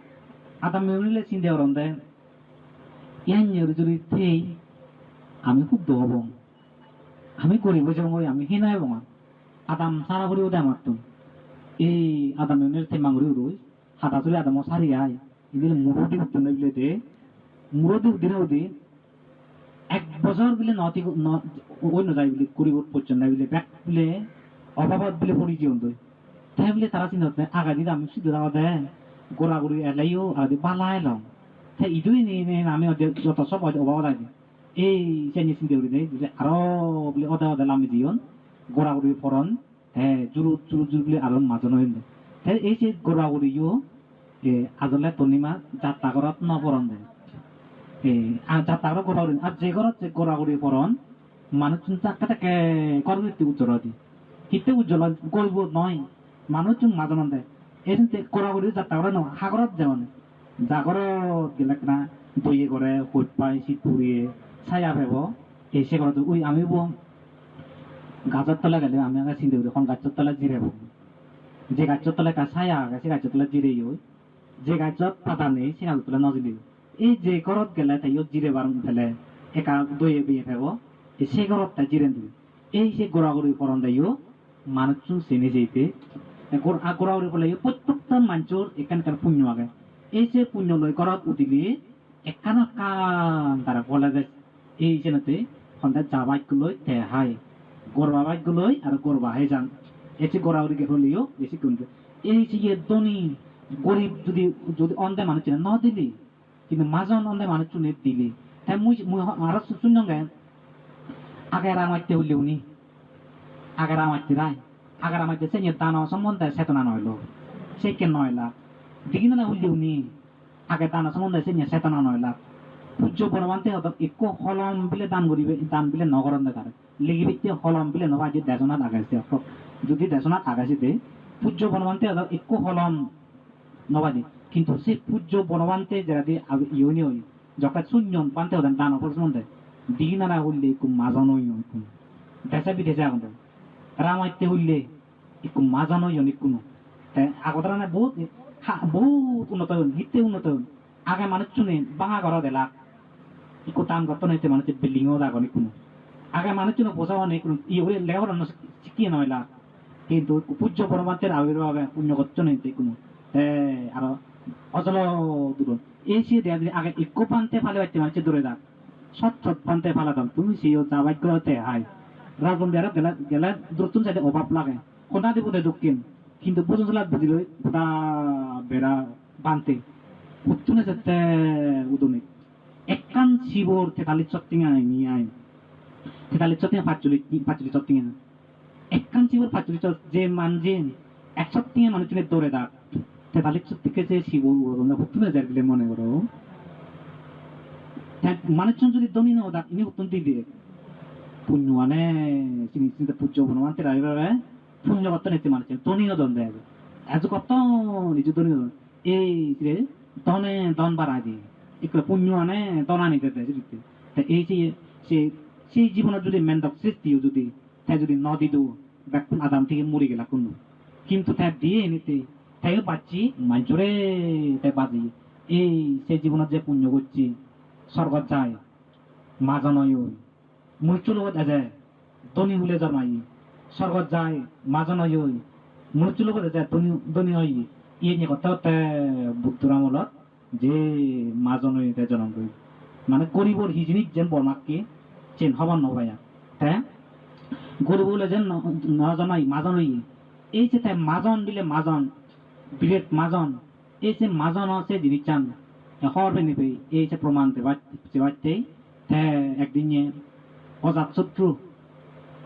A: আতা মেউনিলে চিন্তা করন দেয় ইয়ান যদি থেই আমি খুব দহব আমি গরিব যাবো আমি হিনাই বঙা আদাম সারা করে ওদের আমার তো এই আদাম মেউনের থেমাঙ্গুরি রই হাতা চলে আদামও সারি আয় এগুলো মুরদি উঠতে নইলে দে মুরদি উদ্দিনে ওদি এক বছর বিলে নতি ওই নযায় বিলে করিব পর্যন্ত বিলে ব্যাক বিলে অভাবত বিলে পড়ি জীবন দই তাই বিলে তারা চিন্তা করতে আগা দিদি আমি শুধু দাওয়া দেয় গোড়াগুড়ি এলাইও আগে বালা এলাম তাই ইদুই নিয়ে আমি যত সব অভাব লাগে এই চেনি চিন্তা করি দেয় আরো বলে অদা লামি জীবন গোড়াগুড়ি ফরন হ্যাঁ জুরু বলে আরো মাজন হইল তাই এই যে গোড়াগুড়িও আজলে তনিমা যাত্রা ঘরত নপরন দেয় যাত্রা ঘর গোড়াগুড়ি আর যে ঘরত যে গোড়াগুড়ি ফরন মানুষ চাকাটাকে করবৃত্তি উজ্জ্বল দি কিতে উজ্জ্বল করব নয় মানুষ মাজনন দেয় এদিনতে কোরাগুড়ি যাত্রা করে ন হাগরত যেমন জাগর গেলাক না দইয়ে করে হইত পাই শীত পুড়িয়ে ছায়া ভেব এসে করে তো ওই আমি গাছের তলা গেলে আমি আগে চিন্তা করি এখন গাছের তলা জিরে যে গাছের তলায় ছায়া গেছে গাছের তলা জিরে যে গাছত পাতা নেই সে গাছের তলা নজলি এই যে ঘরত গেলে তাইও জিরে বার ফেলে একা দইয়ে বিয়ে ফেব সে ঘরত তাই জিরে দিবি এই সে গোড়াগড়ি করন দাইও মানুষ চেনে যেতে গোড়াগড়ি ফলে প্রত্যেকটা মানুষের এখানকার পুণ্য আগে এই যে পুণ্য লয় ঘরত উঠিলে একান কান তারা বলে দেয় এই জেনাতে সন্ধ্যা যাবাইগুলোই দেহাই গরবা বাইকগুলোই আর গরবা হে যান এসে গোড়াগড়ি হলেও বেশি কিনবে এই যে ধনী গরিব যদি যদি অন্ধে মানুষ ন দিলি কিন্তু মাজন অন্ধে মানুষ চুনে দিলি তাই মুই আরো শুনলাম আগের আমাইতে হইলেও নি আগের আমাইতে রায় আগের আমাইতে সে দান সম্বন্ধে চেতনা নইল সে কে নয়লা দিকে না হইলেও নি আগে দান সম্বন্ধে সে চেতনা নয়লা পূজ্য বনবান্তে একো হলম বিলে দান করিবে দান বিলে নগরণ দেখারে লিগিবিতে হলম বিলে নবা যে দেশনাথ আগাইছে যদি দেশনাথ আগাইছে পূজ্য বনবান্তে একো হলম নবাদি কিন্তু সে পূজ্য বনবান্তে যারা দিয়ে ইউনি হই যখন শূন্য পান্তে হতেন দান অপর সম্বন্ধে দিনারা হইলে একটু মাজানো দেশে বিদেশে এখন রামাইতে হইলে একটু মাজানো অনেক কোনো আগত বহুত বহুত উন্নত হিতে উন্নত আগে মানুষ শুনে বাঙা ঘর দেলা একটু টান করতে নাইতে মানুষের বিল্ডিংও রাখনি কোনো আগে মানুষ শুনে বোঝাও নেই কোনো ইয়ে লেখাপড়া শিখিয়ে নয়লা কিন্তু পূজ্য পরমাত্মের আবির্ভাবে পুণ্য করতে নাইতে কোনো আরো অজল দূর এই সে দেয়া আগে একো পান্তে ফালে পাইতে মানুষের দূরে থাক সৎ সৎ পান্তে ফালাতাম তুমি সেও যাবাই করতে হাই রাজবন্দিয়ারা গেলা গেলা দূরতুন সাইডে অভাব লাগে কোনা দিব দক্ষিণ কিন্তু বুঝুন বুঝিল গোটা বেড়া বানতে উত্তুনে যেতে উদনে একান শিবর তেতালি চত্তিঙা নিয়ে আইন তেতালি চত্তিঙা পাঁচচল্লিশ চত্তিঙা একান শিবর পাঁচচল্লিশ যে মানজেন এক চত্তিঙা মানুষের দৌড়ে দাগ তেতালি চত্তিকে যে শিব উত্তুনে যায় বলে মনে করো মানুষজন যদি দনি না দাগ ইনি উত্তন দিয়ে পুণ্য মানে চিন্তা পূজ্য বনমান্তে রাইবারে পুণ্য কত নিতে মানুষের দনিও দন দেয় এত কত নিজ দনি এই রে দনে দন বাড়াই দিয়ে একটু পুণ্য আনে দনা নিতে দেয় এই যে সেই জীবনের যদি মেন্ডক সৃষ্টিও যদি তাই যদি ন দিত ব্যাকুন আদাম থেকে মরে গেলা কোনো কিন্তু তাই দিয়ে নিতে তাইও পাচ্ছি মাঞ্চরে তাই বাজি এই সেই জীবনের যে পুণ্য করছি স্বর্গত যায় মাজা নয় মৃত্যু লগত যায় ধনী হলে জন্মাই স্বর্গত যায় মাজা নয় মৃত্যু লগত যায় ধনী হয় ইয়ে নিয়ে কথা বুদ্ধর আমলত যে মাজন জন্ম করি মানে গরিবর হিজনিক যেন বর্মাককে চেন হবার নবায়া তাই গরিব হলে যেন নজনাই মাজন এই যে তাই মাজন দিলে মাজন বিলেট মাজন এই যে মাজন আছে জিনিস চান হরবে নেবে এই যে প্রমাণ দেবাতে একদিন অজাত শত্রু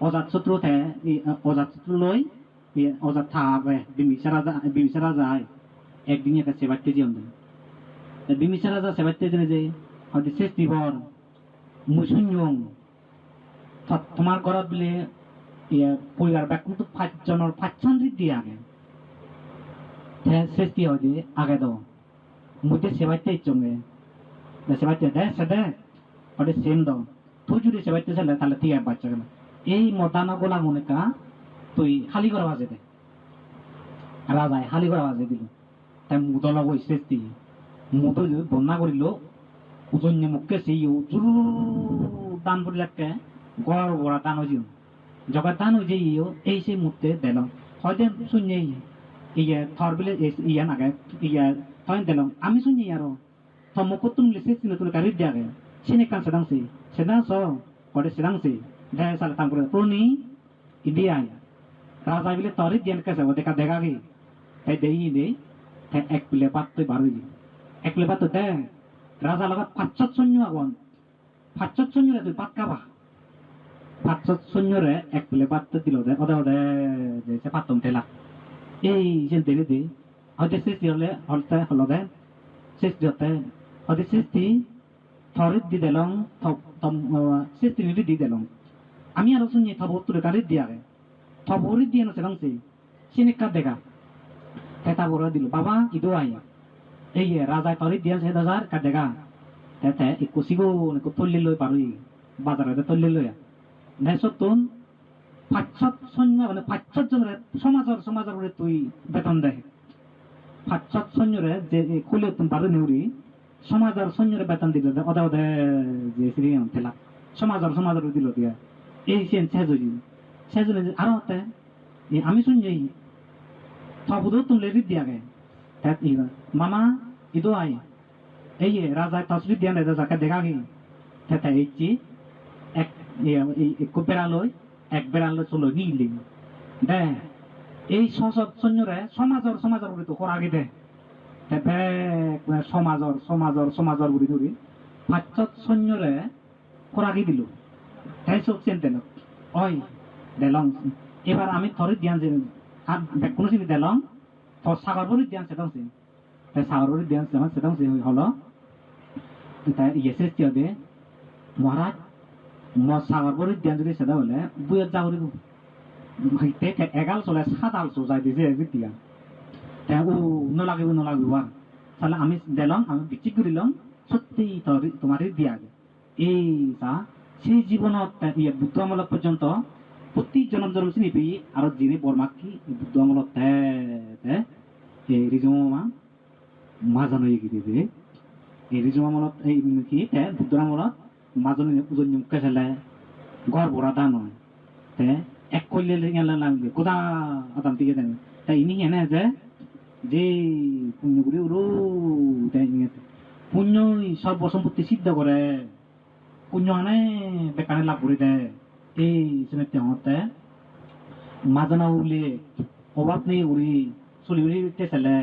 A: অজাত শত্রু লই অজাত থাকবে বিমিসারা যায় একদিন একটা সেবাইতে জীবন দেয় বিমিসারা যা সেবাইতে জেনে যে হয়তো শেষ দিবর মুসুঞ্জং তোমার ঘরত বলে পরিবার ব্যাগ কিন্তু 5 জনের 500 দিয়ে আগে শেষ দিয়ে হয় আগে দাও মুঝে সেবাইতে ইচ্ছঙ্গে সেবাইতে দেয় সেটা ওটা সেম দাও তুই যদি সেবাইতে চাইলে তাহলে ঠিক আছে বাচ্চা গেল এই মতানা গোলা মনে কা তুই হালি করে বাজে দে রাজায় হালি করে বাজে দিল তাই মুদল শেষ দিয়ে মুদল বন্যা করিল উজন্য মুখে সেই জোর দান করি লাগে গড় গড়া দান হয়েছি জগৎ দান হয়েছে এই সেই মুহূর্তে দিলাম হয়তো শুনে ইয়ে থর বিলে ইয়া নাগে ইয়া হয় দিলাম আমি শুনি আরো মুখ তুমি শেষ দিন তুমি কারি দিয়া গে সিনে কান সেদাংস করে সেদাংসি দেয় সালে তাম করে প্রনি ইন্ডিয়া রাজা বিলে তরি দিয়ান কেসে ও দেখা দেখা গে তাই দেই দে তাই এক প্লে পাত তুই বার হয়ে এক প্লে পাত দে রাজা লগত 500 সৈন্য আগন 500 সৈন্য তুই পাত কাবা 500 সৈন্যরে এক প্লে পাত দিল দে ওদে ওদে যে সে পাতম তেলা এই যে দেরি দে হয়তো শেষ হলে হলো দে শেষ দিতে হয়তো শেষটি থরিত দি দিলাম শেষটি নিতে দি দিলাম আমি আরো শুনি থবর তুলে কারিত দিয়া গে থবরি দিয়ে না সেরকম সিনে কার দেখা তেতা বড় দিল বাবা ইদো আয়া এই রাজা তরি দিয়া সে দাজার কাটেগা তেতে একু সিগো একু তল্লি লই পারুই বাজারে তল্লি লইয়া নেসতুন 500 সৈন্য মানে 500 জনের সমাজের তুই বেতন দেয় 500 সৈন্যরে যে খুলে তুমি পারো নিউরি সমাজের সৈন্যরে বেতন দিল ওদা ওদা যে সিরিয়াম থেলা সমাজের দিল দিয়া এই সেন সেজুজি আরো হতে আমি শুনছি সবুদো তুমি রিদ দিয়া গে তাত ইবা মামা ইদো আই এই রাজা তসরি দিয়া নে যাকে দেখা গে তেতে এইচি এক এক বেড়ালই এক বেড়ালই চলো নিলি দে এই সৈন্যরে সমাজের উড়ি তো করা আগে দে তেতে সমাজের উড়ি ধরি 500 সৈন্যরে করা আগে দিল তাই সব চেনতেন ওই দেলং এবার আমি থরি দিয়ান যে আর কোনো জিনিস দেলং তো সাগরবরি দিয়ান সেটাও সে তাই সাগরবরি দিয়ান সেটাও সে হলো তাই ইয়েসে দে মহারাজ সাগরবরি দিয়ান যদি সেটা হলে বুয়ের যাগরি এগাল চলে 7 আলসো যাই দিছে দিয়া তাই ও নলাগিব আর তাহলে আমি দিলাম আমি বিক্রি করিলাম সত্যি তোমারই দিয়া গে এই যা সেই জীবনত বুদ্ধ আমলত পর্যন্ত প্রতি জনম চিনি আর যিনি বর্মাকি বুদ্ধ আমলত এই রিজমা মাজানো গিয়ে এই রিজম আমলত এই কি বুদ্ধ আমলত মাজন উজন মুখে ফেলে ঘর ভরা দান হয় এক করলে লাগবে কোথা আদাম দিকে দেন তাই ইনি এনে যে পুণ্যগুলি উরু পুণ্যই সর্বসম্পত্তি সিদ্ধ করে পুণ্য আনে বেকারে লাভ করে দেয় এই হতে মাজনা উড়লে অভাব নেই উড়ি চলি উড়িতে চালে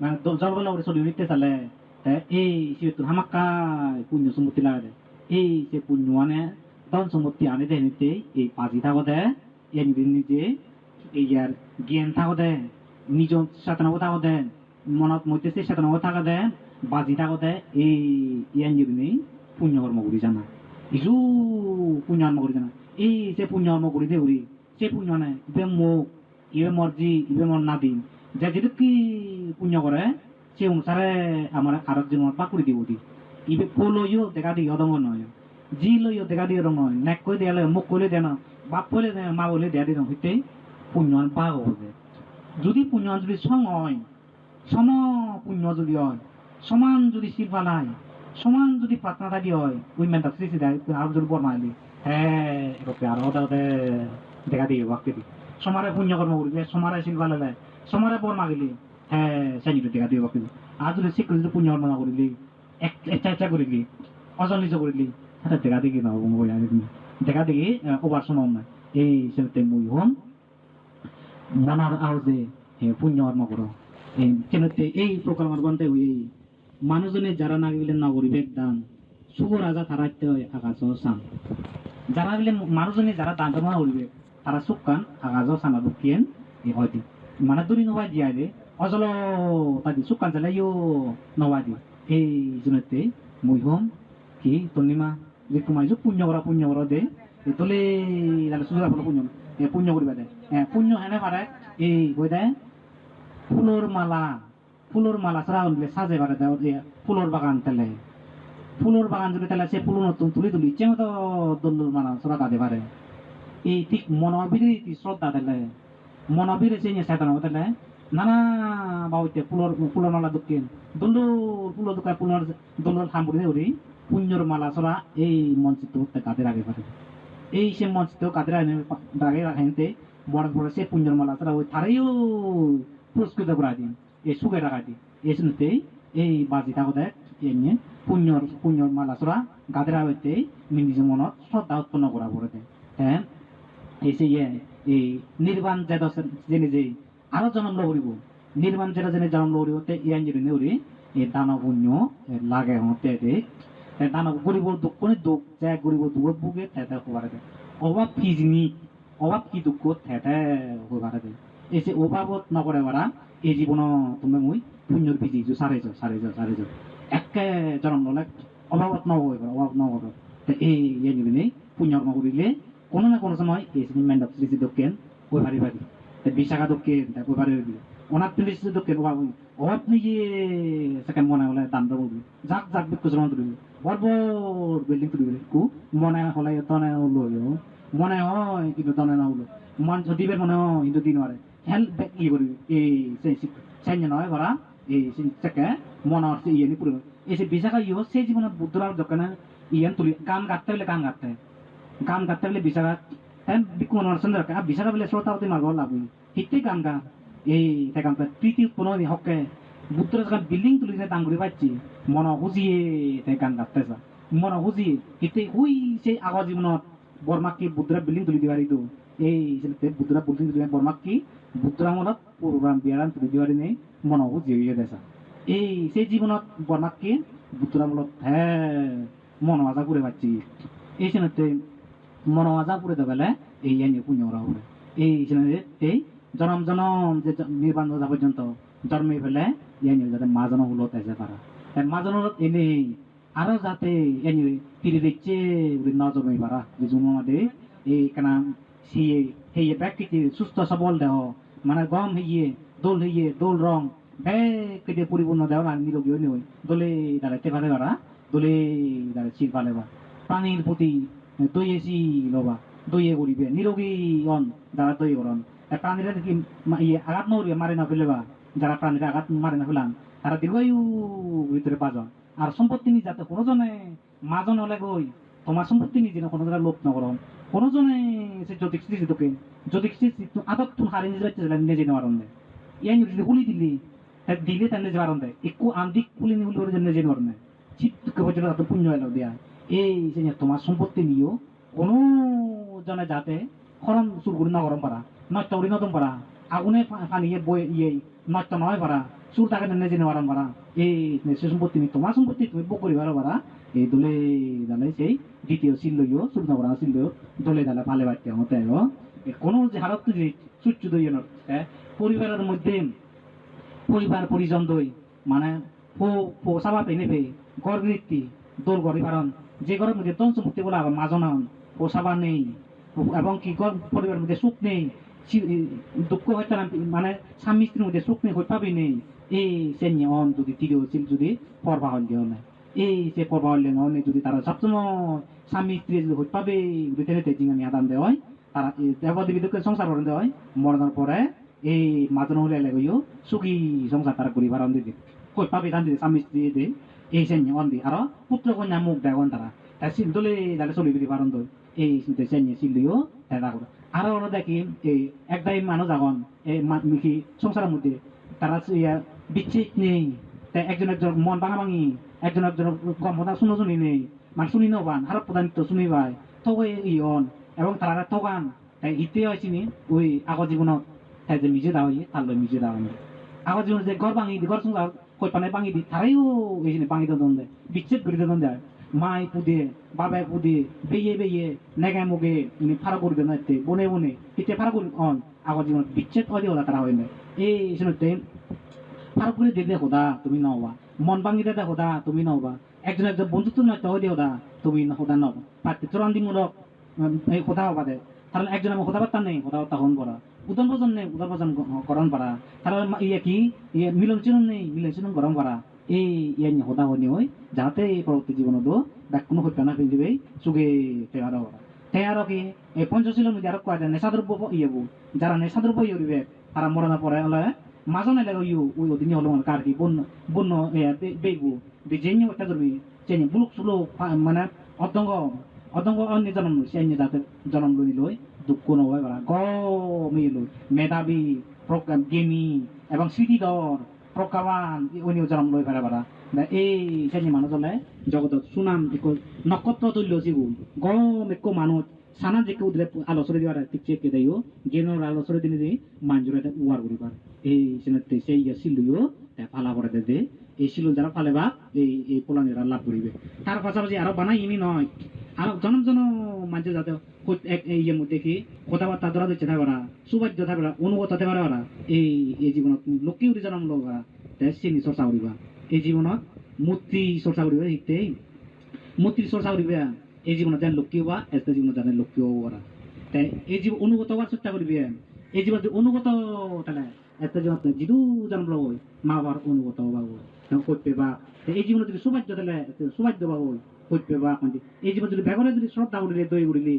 A: মানে জলবেলা উড়ি চলি উড়িতে চালে এই সিহেতু হামাক্কায় পুণ্য সম্পত্তি লাগে এই যে পুণ্য আনে ধন সম্পত্তি আনে দেয় নিতে এই পাজি থাকো দেয় নিজে এই ইয়ার জ্ঞান থাকো দেয় নিজ চেতনাও থাকো দেয় মনত মধ্যে চেতনাও থাকা দেয় বাজি থাকো দেয় এই ইয়ান যদি পুণ্য কর্ম করি জানা ইজু পুণ্য কর্ম করি জানা এই যে পুণ্য কর্ম করি দে উড়ি সে পুণ্য নাই ইবে মুখ ইবে মর্জি ইবে মর নাদি যে যেটুক কি পুণ্য করে সে অনুসারে আমার আরব জীবন পা করে দিব দি ইবে ফলইও দেখা দিই অদঙ্গ নয় জি লইও দেখা দিয়ে রঙ নয় নেক কই দেয়ালে মুখ কইলে দেন বাপ কইলে দেন মা বলে দেয়া দিন হইতে পুণ্য পা হবে যদি পুণ্য যদি সম হয় সম পুণ্য যদি হয় সমান যদি শিল্পালায় সমান যদি প্রার্থনা থাকি হয় ওই মেনটা সৃষ্টি দেয় আরো যদি বর্মাইলি হ্যাঁ আর ওটা দেখা দিয়ে বাক্যে দি সমারে পুণ্যকর্ম করিলে সমারে শিল্পালে সমারে বর্মা গেলি হ্যাঁ সেই দেখা দিয়ে বাক্যে আর যদি শিখ যদি পুণ্যকর্ম না করিলি ইচ্ছা করিলি অজলিত করিলি সেটা দেখা দেখি না দেখা দেখি ওভার সম্ভব নয় এই সেতে মুই হম মনার আওয়াজে পুণ্য কর্ম করো এই প্রকল্পের বন্ধে হই মানুষজনে যারা না গেলে নগরীবেগ দান শুভ রাজা তারাইতে হয় আকাশ সান যারা বলে মানুষজনে যারা দান ধর্ম করিবে তারা সুকান আকাশ সানা দুঃখিয়েন এই হয়তো মানে দূরি নবাই দিয়া দে অজল তাদি সুকান চালে ইও নবাই দি এই জনতে মুই হম কি তনিমা যে তোমার যে পুণ্য করা দে তোলে সুযোগ পুণ্য করিবা দে পুণ্য হেনে পারে এই কই দেয় ফুলর মালা ছাড়া উঠলে সাজে পারে দেয় ফুলর বাগান তেলে ফুলর বাগান যদি তেলে সে ফুল নতুন তুলি ইচ্ছে মতো দল্লুর মালা ছড়া কাঁদে পারে এই ঠিক মনোবীর শ্রদ্ধা দিলে মনোবীর চেয়ে চেতনা তেলে নানা বাউতে ফুলর মালা দক্ষিণ ফুল দোকায় দোলর সামরি উড়ি পুণ্যর মালা ছড়া এই মঞ্চিত কাঁদের আগে পারে এই সে মঞ্চিত কাঁদের আগে রাখেনতে বড় বড় সে পুণ্যর মালা ছড়া ওই তারাইও পুরস্কৃত করা দিন এই সুখে রাখা দিন এই শুনতে এই বাজি থাকো দেয় এমনি পুণ্যর মালা ছড়া গাদের আগে নিজ মনত শ্রদ্ধা উৎপন্ন করা পড়ে দেয় হ্যাঁ এই সে এই নির্বাণ জেনে যে আরো জন্ম লহরিব নির্বাণ জেনে জন্ম লহরিব ইয়ান যদি নেউরি এই দানব পুণ্য লাগে হতে দে দানব গরিবর দুঃখ দুঃখ যে গরিবর দুঃখ বুকে থেতে হবারে দে অভাব কি দুঃখ থেতে হবারে দে এই যে অভাবত নকরে বারা এই জীবন তুমি মুই পুণ্যর ভিজি সারে যাও একে জন্ম ললে অভাবত নগর অভাব নগর এই ইয়ে নিবি নেই পুণ্যকর্ম করিলে কোনো না কোনো সময় এই মেন্ডাপ সৃষ্টি দক্ষিণ ওই ভারি বিশাখা দক্ষিণ ওই ভারি onak tulis itu ke wa awat ni ye second mona wala tan do jak jak bit kusron tu bor bor building tu ku mona hola yo tona ulo yo mona hoy কিন্তু tona na ulo man jodi ber mona hindu din ware hel back ই করি এই সেই নয় ভরা এই চেকে মনা হচ্ছে ইয়ে নি পুরো এসে বিশাখা ইয়ে সেই জীবনত বুদ্ধরার দোকানে ইয়ান তুলি কাম কাটতে বলে কাম কাটতে বলে বিশাখা হ্যাঁ বিকু মনে সুন্দর কা বিশাখা বলে শ্রোতাবতী মার্গ লাভি হিতে কাম গা এই তে কাম প্রীতি কোনো হকে বুদ্ধরা যখন বিল্ডিং তুলি দাঙ্গুরি পাচ্ছি মন হুজিয়ে তে কাম কাটতেছে মন হুজিয়ে হিতে হুই সেই আগৰ জীবনত বর্মাকে বুদ্ধরা বিল্ডিং তুলি দিবারি তো এই বুদ্ধরা বিল্ডিং তুলি বর্মাকে বুদ্ধরা মনত প্রোগ্রাম বিয়ারান তুলি দিবারি নেই মন হুজিয়ে দেশা এই সেই জীবনত বর্মাকে বুদ্ধরা মূলত হ্যাঁ মন আজা করে পাচ্ছি এই সিনতে মন আজা করে দেবেলে এই এনে পুণ্যরা হবে এই সিনতে এই জনম জনম যে নির্বাণ যা পর্যন্ত জন্মে ফেলে এনে যাতে মাজন হলো তেজে পারা তাই মাজন হলো এনে আরো যাতে এনে ফিরে দিচ্ছে না জন্মে পারা যে জন্মে এই কেন সিয়ে হেয়ে ব্যক্তিকে সুস্থ সবল দেহ মানে গম হইয়ে দোল রং বেকে পরিপূর্ণ দেওয়া না নিরোগী নই দোলে দাঁড়াইতে পারে বারা দোলে দাঁড়ায় চির পালে বা প্রাণীর প্রতি দইয়েছি লবা দইয়ে করিবে নিরোগী অন যারা দই করন প্রাণীরা কি ইয়ে আঘাত নড়িয়ে মারে না ফেলে বা যারা প্রাণীরা আঘাত মারে না ফেলান তারা দীর্ঘায়ু ভিতরে পাজন আর সম্পত্তি নিয়ে যাতে কোনো জনে মাজন হলে গই তোমার সম্পত্তি নিয়ে যেন কোনো জনে লোক নকরন কোনো জনে সে জ্যোতিষ তোকে জ্যোতিষ আদত তুমি হারিয়ে নিজে নিজে নেওয়ার ইয়ান যদি হুলি দিলি দিলে তাহলে যে বারণ দেয় একটু আন্দিক পুলি নিহুলি করে জন্য যে নর্মে চিত পর্যন্ত এত পুণ্য এলো দেয়া এই যে তোমার সম্পত্তি নিয়েও কোনো জনে যাতে খরম চুর করি না গরম পারা নষ্ট করি নতুন পারা আগুনে পানি বই ইয়ে নষ্ট নয় পারা চুর তাকে জেনে নেওয়ার পারা এই সে সম্পত্তি নিয়ে তোমার সম্পত্তি তুমি বক করি পারা এই দোলে দালে সেই দ্বিতীয় সিল লইও চুর না করা সিল লইও দোলে দালে ফালে বাড়তে হতে কোনো যে হারত যদি চুচ্চ দইয়ে পরিবারের মধ্যে পরিবার পরিজন দই মানে ফো সাবা পেনে পে গড় বৃত্তি দোল গড়ি পারন যে ঘরের মধ্যে তন সম্পত্তি বলে আবার মাজন ও সাবা নেই এবং কি পরিবারের মধ্যে সুখ নেই দুঃখ হইতে মানে স্বামী স্ত্রীর মধ্যে সুখ নেই হইতে পাবি নেই এই সে অন যদি তিরিও ছিল যদি পর্বা হল দিয়ে না এই সে পর্বা হলে নয় যদি তারা সবসময় স্বামী স্ত্রী যদি হইতে পাবে টেনে জিঙানি আদান দেওয়া হয় তারা দেবদেবী দুঃখের সংসার করেন দেওয়া হয় মরণের পরে এই মাজন হলে লাগইও সুখী সংসার তারা করি ভাড়া দিদি কই পাবি দান দিদি স্বামী স্ত্রী দে এই সেন অন দি আর পুত্র কন্যা মুখ দেওয়ান তারা তাই সিল দলে যালে চলি দিদি ভাড়া দই এই সেন সিলিও দেখা করে আরো ওরা দেখি এই একদাই মানুষ আগন এই মিকি সংসারের মধ্যে তারা বিচ্ছেদ নেই তাই একজন মন ভাঙা ভাঙি একজন কম কথা শুনি নেই মানে শুনি নবান হারত প্রধান শুনি ভাই তবে ইয়ন এবং তারা তগান তাই ইতে হয়েছিনি ওই আগর জীবনত তাই যে মিজে দাওয়াই তার মিজে দাওয়ান আগর জীবনে যে ঘর ভাঙি দি ঘর সংসার কই পানে ভাঙি দি তারাইও এই ভাঙি দন দেয় বিচ্ছেদ করে দন দেয় মাই পুদে বাবাই পুদে বেয়ে নেগায় মুগে ফারা করে দেন বনে ইতে ফারা করি অন আগর জীবনত বিচ্ছেদ হয় ওরা তারা হয় না এই শুনতে ফারা করে দিয়ে দেখো দা তুমি নবা মন ভাঙি দে দেখো দা তুমি নবা একজন বন্ধুত্ব নয় তো দিও দা তুমি হোদা নবা পাতে চূড়ান্তিমূলক এই কথা হবা দে তাহলে একজন আমি কথাবার্তা নেই কথাবার্তা হন করা উদন ভোজন নেই উদন ভোজন করণ করা তাহলে ইয়ে কি ইয়ে মিলন চিলন নেই মিলন চিলন গরম করা এই ইয়ে হতা হনি হয় যাতে এই পরবর্তী জীবনত দেখ কোনো হত্যা না ফেলে দিবে চুগে তেয়ার করা তেয়ার কি এই পঞ্চশীলের মধ্যে আরো কয় নেশাদ্রব্য ইয়েবো যারা নেশাদ্রব্য ইয়ে তারা মরনা পরে হলে মাজনে লাগে ইউ ওই অদিনে হলো কার কি বন্য বেগু বেজেনি একটা ধরবি চেনি বুলুক সুলুক মানে অদঙ্গ অন্য জন্ম সে যাতে জন্ম লই দুঃখ নয় করা গমিল মেধাবী জ্ঞানী এবং স্মৃতিধর প্রজ্ঞাবান অন্য জন্ম লই ফেরা পারা এই সেই মানুষ হলে জগতত সুনাম একো নক্ষত্র তুল্য জীবন গম একো মানুষ সানা যে কেউ দিলে আলোচনা দিবার ঠিক চেকে দেয় জ্ঞানের আলোচনা দিনে দিয়ে মাঞ্জুরা উয়ার করিবার এই সিনতে সেই সিলুও ফালা করে দে এই সিলু যারা ফালেবা এই পোলানেরা লাভ করিবে তার পাশাপাশি আরো বানাই ইনি নয় আর জনম মানুষ যাতে ইয়ের মধ্যে কি কথাবার্তা ধরা দিচ্ছে থাকবে সুবাদ্য থাকবে অনুগত থাকবে ওরা এই জীবনত লক্ষ্মী উঠি জন্ম লোক চিনি চর্চা করিবা এই জীবনত মূর্তি চর্চা করিবা শিখতে মূর্তির চর্চা করিবা এই জীবনত যেন লক্ষ্মী হবা এতে জীবনত যেন লক্ষ্মী হব ওরা তাই এই জীবন অনুগত হওয়ার চেষ্টা করবি এই জীবন অনুগত তাহলে একটা জীবন জিদু জন্ম হই মা বাবার অনুগত হবা হই করতে বা এই জীবনে যদি সৌভাগ্য দিলে সৌভাগ্য বা হই করতে বা এই জীবন যদি ব্যবহারে যদি শ্রদ্ধা করিলে দই করিলি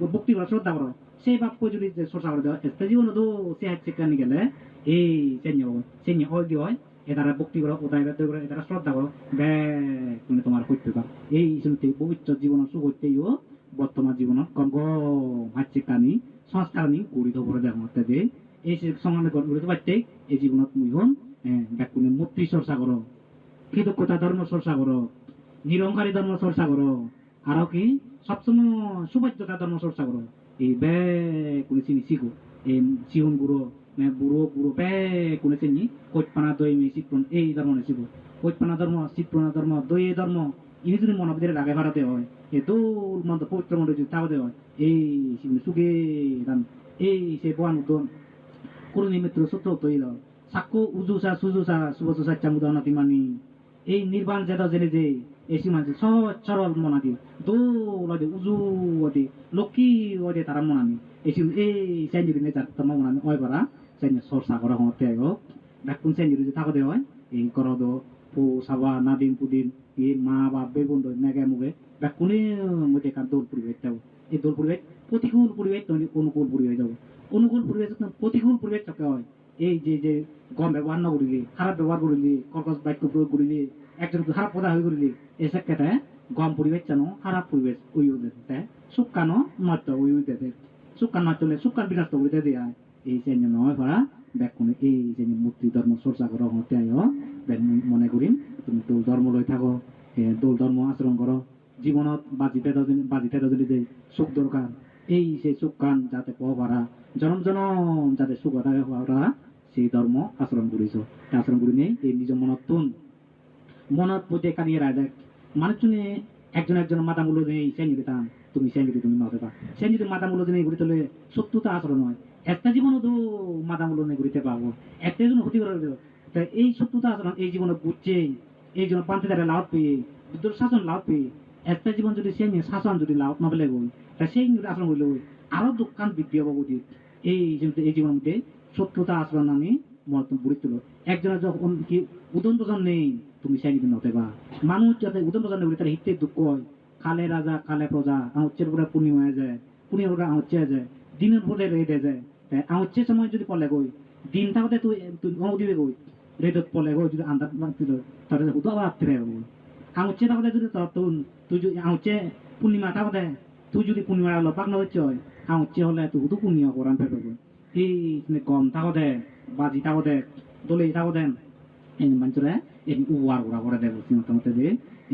A: ভক্তি করা শ্রদ্ধা করো সেই বাক্য যদি চর্চা করে দেওয়া একটা জীবনে তো সে হাতে কানি গেলে এই সেন্য অজ্ঞ হয় এটারা ভক্তি করো ওটাই দই করো এটারা শ্রদ্ধা করো ব্যাগ তোমার করতে পার এই শুনতে পবিত্র জীবন সুখ হইতেইও বর্তমান জীবনত কম হাতে কানি সংস্কারনি গড়িত করে দেখা যে এই সমানে গড়িত পাইতে এই জীবনত মুইহন ব্যাকুনে মূর্তি চর্চা করো কৃতজ্ঞতা ধর্ম চর্চা করো নিরঙ্কারী ধর্ম চর্চা করো আরো কি সবসময় সুবাধ্যতা ধর্ম চর্চা করো এই কোনে চিনি শিখো এই চিহন গুরু বুড়ো বুড়ো কোনে চিনি কৈপানা দই মে চিত্রন এই ধর্ম শিখো কৈপানা ধর্ম চিত্রনা ধর্ম দই ধর্ম ইনি যদি মনে ভিতরে লাগে ভাড়াতে হয় এই দৌল মন্ত্র পবিত্র মন্ত্র যদি তাহলে হয় এই সুগে এই সে বয়ান উদ্দন করুণী মিত্র সত্য তৈল সাক্ষ্য উজুসা সুজুসা সুবসা চামুদানাতি মানি এই নির্বাণ জেদা জেনে যে এসি মানুষ সহজ সরল মনাদি দৌলাদি উজু ওদি লক্ষ্মী ওদে তারা মনানি এসি এই সেঞ্জুরি নে যার তোমা মনানি ওই বারা সেঞ্জু সরসা করা হতে আইও ব্যাকুন সেঞ্জুরি যে থাকতে হয় এই করদ পো সাবা নাদিন পুদিন এই মা বাপ বেগুন নেগে মুগে ব্যাকুনে মধ্যে কার দৌল পরিবেশ যাও এই দৌল পরিবেশ প্রতিকূল পরিবেশ অনুকূল পরিবেশ যাবো অনুকূল পরিবেশ প্রতিকূল পরিবেশ থাকে হয় এই যে গম ব্যবহার না করিলি খারাপ ব্যবহার করিলি কর্কশ বাক্য প্রয়োগ করিলি একজন খারাপ কথা হয়ে করিলি এসে কেটে গম পরিবেশ জানো খারাপ পরিবেশ ওই দেতে সুকানো নত্য ওই দেতে সুকান নচলে সুকান বিনাশ করে দেয়া এই সেই নয় ভাড়া ব্যাকুনে এই যে মূর্তি ধর্ম চর্চা করা হতে আয় মনে করিম তুমি দোল ধর্ম লই থাকো দোল ধর্ম আচরণ করো জীবনত বাজিতে যদি যে সুখ দরকার এই সেই সুখ কান যাতে পাওয়া পারা জনম জনম যাতে সুখ পারা সেই ধর্ম আচরণ করিছ আচরণ করি নেই এই নিজ মনত প্রতি কানিয়ে রায় দেখ মানুষজনে একজন মাথা মূল্য নেই সে নিতে টান তুমি সে নিতে তুমি নতে পা সে যদি মাথা মূল্য নেই ঘুরে তোলে সত্যতা আচরণ হয় একটা জীবনও তো মাথা মূল্য নেই ঘুরিতে পাবো একটা জন ক্ষতি করে এই সত্যতা আচরণ এই জীবনে বুঝছে এই জীবন পান্তে দ্বারা লাভ পেয়ে বিদ্যুৎ শাসন লাভ পেয়ে একটা জীবন যদি সে নিয়ে শাসন যদি লাভ না পেলে বই তা সেই আচরণ করলে আরো দোকান বৃদ্ধি হবো উচিত এই জীবনের মধ্যে সত্যতা আচরণ নামে মরতম বুড়ি তুলো একজনের যখন কি উদন প্রজন নেই তুমি সেই দিন নতে বা মানুষ যাতে উদন প্রজন নেই তার হিতে দুঃখ হয় খালে রাজা খালে প্রজা আহচ্ছের উপরে পূর্ণিমা হয়ে যায় পূর্ণিমার উপরে আহচ্ছে যায় দিনের উপরে রেটে যায় তাই আহচ্ছে সময় যদি পড়লে গই দিন থাকতে তুই দিবে গই রেটত পড়লে গই যদি আন্দাজ মারছিল তাহলে উদা আবার ফিরে গই আহচ্ছে থাকতে যদি তুই যদি আহচ্ছে পূর্ণিমা থাকতে তুই যদি পূর্ণিমা হলো পাক না হচ্ছে হয় আহচ্ছে হলে তুই উদু পূর্ণিমা করান ফেলবে এই গম থাকতে বাজি থাকতে দলে থাকতে এই মানুষরা এই উবার ওরা করে দেবো মোটামুটি যে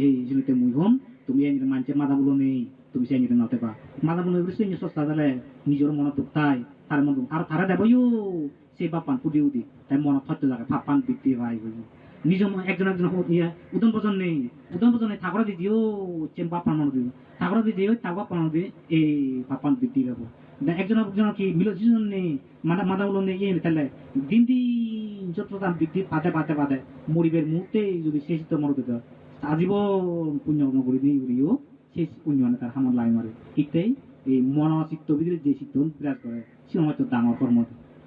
A: এই জিনিসতে মুই হম তুমি এই মানুষের মাথাগুলো নেই তুমি সেই নিতে নতে পা মাথাগুলো সেই সস্তা দিলে নিজের মনে দুঃখায় তার মন আর তারা দেবইও সেই বাপান পুদি উদি তাই মনে থাকতে লাগে ফাপান বৃদ্ধি হয় নিজ একজন উদন পছন্দ নেই উদন পছন্দ নেই ঠাকুরা দিদিও চেন বাপান মনে দিও ঠাকুরা দিদি তার বাপান মনে দিয়ে এই ফাপান বৃদ্ধি পাবো একজন কি মিলন নেই মাথাগুলো নেই ইয়ে তাহলে দিন দিন যত দাম বৃদ্ধি পাতে মরিবের মুহূর্তে যদি শেষ তো মনে দিতে আজীবন পুণ্য করি নেই উড়িও শেষ পুণ্য মানে তার হামর লাই মারে ঠিকটাই এই মনচিত্ত ভিতরে যে চিত্ত বিরাজ করে সে হয়তো ডাঙর কর্ম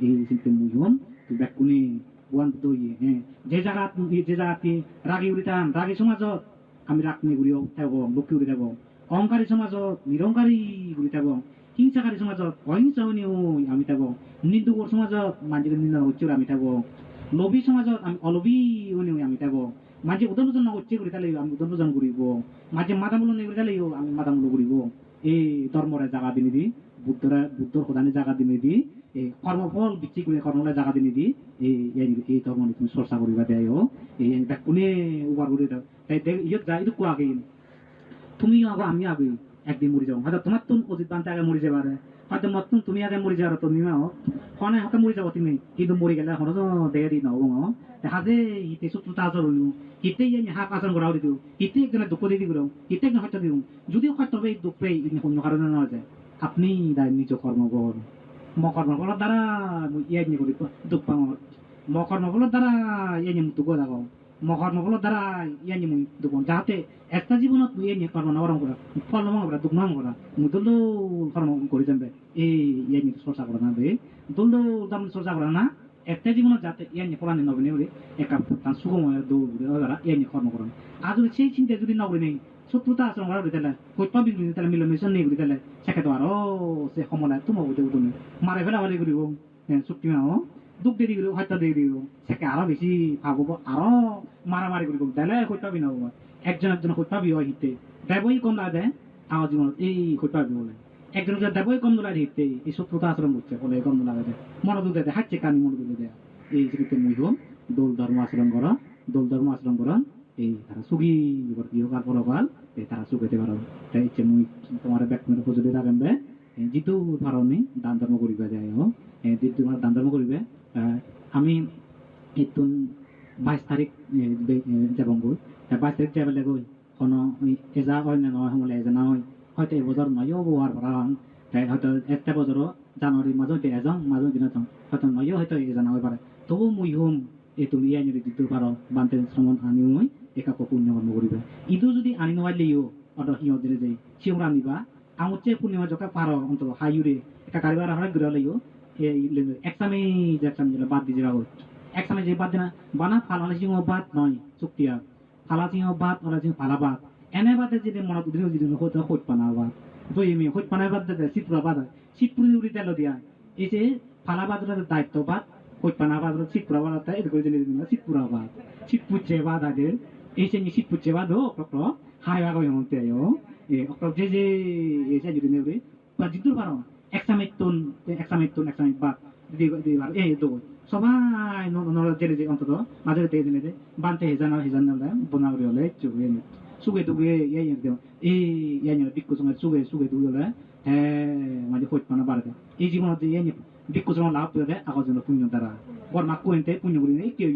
A: এই চিন্তা মুজন তো ব্যাকুনে বোয়ান তো হ্যাঁ যে জায়গাতে রাগি উড়িতাম রাগী সমাজত আমি রাগ নিয়ে ঘুরিও থাকবো লক্ষ্মী উড়ি থাকবো অহংকারী সমাজত নিরংকারী ঘুরি থাকবো হিংসাকারী সমাজত অহিংসা আমি থাকবো নিন্দুকর সমাজত মানুষের নিন্দা হচ্ছে আমি থাকবো লোভী সমাজত আমি অলভী আমি থাকবো মাঝে উদন পূজন হচ্ছে করি তাহলে আমি উদন পূজন করিব মাঝে মাথা মূল্য নেই তাহলে আমি মাথা মূল্য করিব এই ধর্মরে জায়গা দিনে দি বুদ্ধর প্রধানে জায়গা দিনে দি এই কর্মফল বিচ্ছি করে কর্মলে জায়গা দিনে দি এই ধর্ম তুমি চর্চা করিবা দেয় এই কোনে উবার করে দাও তাই ইয়ত যা ইটো কোয়া আগে তুমি আগে আমি আগে একদিন মরে যাবো হয়তো তোমার তুমি অজিত বানতে আগে মরে যাবে হয়তো মতন তুমি আগে মরে যাওয়ার তুমি হনে হকে মরে যাবো তুমি কিন্তু মরে গেলে হনো তো দেখে দিন হবো হাজে ইতে সূত্রতা আচরণ ইতে হাক আচরণ করাও দিও ইতে একজনের দুঃখ দিয়ে দিও ইতে একজন হয়তো দিও যদিও হয়তো এই দুঃখ অন্য কারণে না যায় আপনি নিজ কর্ম করুন মকর্মফলের দ্বারা ইয়ে নিয়ে করি দুঃখ পাও মকর্মফলের দ্বারা ইয়ে নিয়ে দুঃখ দেখাও মকর্মফলের দ্বারা ইয়ে নিয়ে দুঃখ যাতে একটা জীবনত ইয়ে নিয়ে কর্ম নরম করা ফল নম করা দুঃখ নম করা মুদল কর্ম করে যাবে এই ইয়ে নিয়ে চর্চা করা না বে দল দাম চর্চা করা না একটা জীবনত যাতে ইয়ানি পড়ানি নবনে ওরে একা তান সুগময় দৌড়ে ওরা ইয়ানি কর্ম করেন আর যদি সেই চিন্তা যদি নবরে নেই শত্রুতা আচরণ করা দিতে কইপা বিগ্রি দিতে মিলমিশন নেই দিতে সেকে তো আরো সে সমলায় তোমার উঠে উঠুন মারে ফেলা বাড়ি করিব চুক্তি মাও দুঃখ দিয়ে দিব হত্যা দিয়ে দিব সেকে আরো বেশি ভাবব আরো মারামারি করিব তাহলে কইপা বি নব একজন একজন কইপা বি হয় হিতে দেবই কম লাগে আমার জীবনত এই কইপা বি বলে একজন যে দেবই কম লাগে হিতে এই শত্রুতা আচরণ করছে বলে কম লাগে মনে দুধে হাঁটছে কানি মনে দুধে দেয় এই যে মুই হম দোল ধর্ম আচরণ করা দোল ধর্ম আচরণ করা এই তারা সুগি ইয়োগার পরকাল এই তারা সুগাইতে পারো তাই ইচ্ছে মুই তোমার ব্যাকমের সজুলি রাখেন বে জিতু পারনি দান ধর্ম করিবা যায় জিতু তোমার দান ধর্ম করিবে আমি একটু 22 তারিখ যাবং গই 22 তারিখ যাবে গই কোন এজা হয় না নয় হলে এজা না হয় হয়তো এবছর নয়ও বোয়ার ভরান তাই হয়তো একটা বছর জানুয়ারি মাজতে এজন মাজত দিন হয়তো নয়ও হয়তো এজা না হয় পারে তবু মুই হুম এই তুমি ইয়ানি জিতু পারো বান্তে শ্রমণ আনি মই একাকো পুণ্য কর্ম করিবে ইদু যদি আনি নহাইলেও অত সিঁহ দিলে যাই সিঁহ রান্ধিবা আমুচে পূর্ণিমা জকা পার অন্তত হাইউরে একা কারিবার হারা ঘুরে লাইও এই একসামে যে একসামে যেটা বাদ দিয়ে যাওয়া হয় একসামে যে বাদ দিনা বানা ফালালে সিংহ বাদ নয় চুক্তিয়া ফালা সিংহ বাদ ওরা সিংহ ফালা বাদ এনে বাদে যদি মনত উদিন যদি হতে হইত পানা বাদ দই আমি হইত পানা বাদ দে শীতপুরা বাদ শীতপুরি উড়ি তেল দিয়া এই যে ফালা বাদের দায়িত্ব বাদ হইত পানা বাদ শীতপুরা বাদ তাই এটা করে জেনে দিন শীতপুরা বাদ শীতপুচ্ছে বাদ আদের এই যে শীতপুচ্ছে বাদ অক্ট হাই বাগই হতে আয়ো অক্ট যে এই যে যদি নেবে বা জিতুর পারো একসামে বাদ দিদি এই তো সবাই জেলে যে অন্তত মাঝে জেনে যে বানতে হেজান বনা করে হলে চুগে সুগে দুগে এই বিক্ষু সঙ্গে সুগে দুগে হলে হ্যাঁ মাঝে হইত পানা বাড়বে এই জীবনত যে বিক্ষু সঙ্গে লাভ পেয়ে দেয় আগর জন্য পুণ্য দ্বারা বর মাক কইতে পুণ্য করি নেই কেউ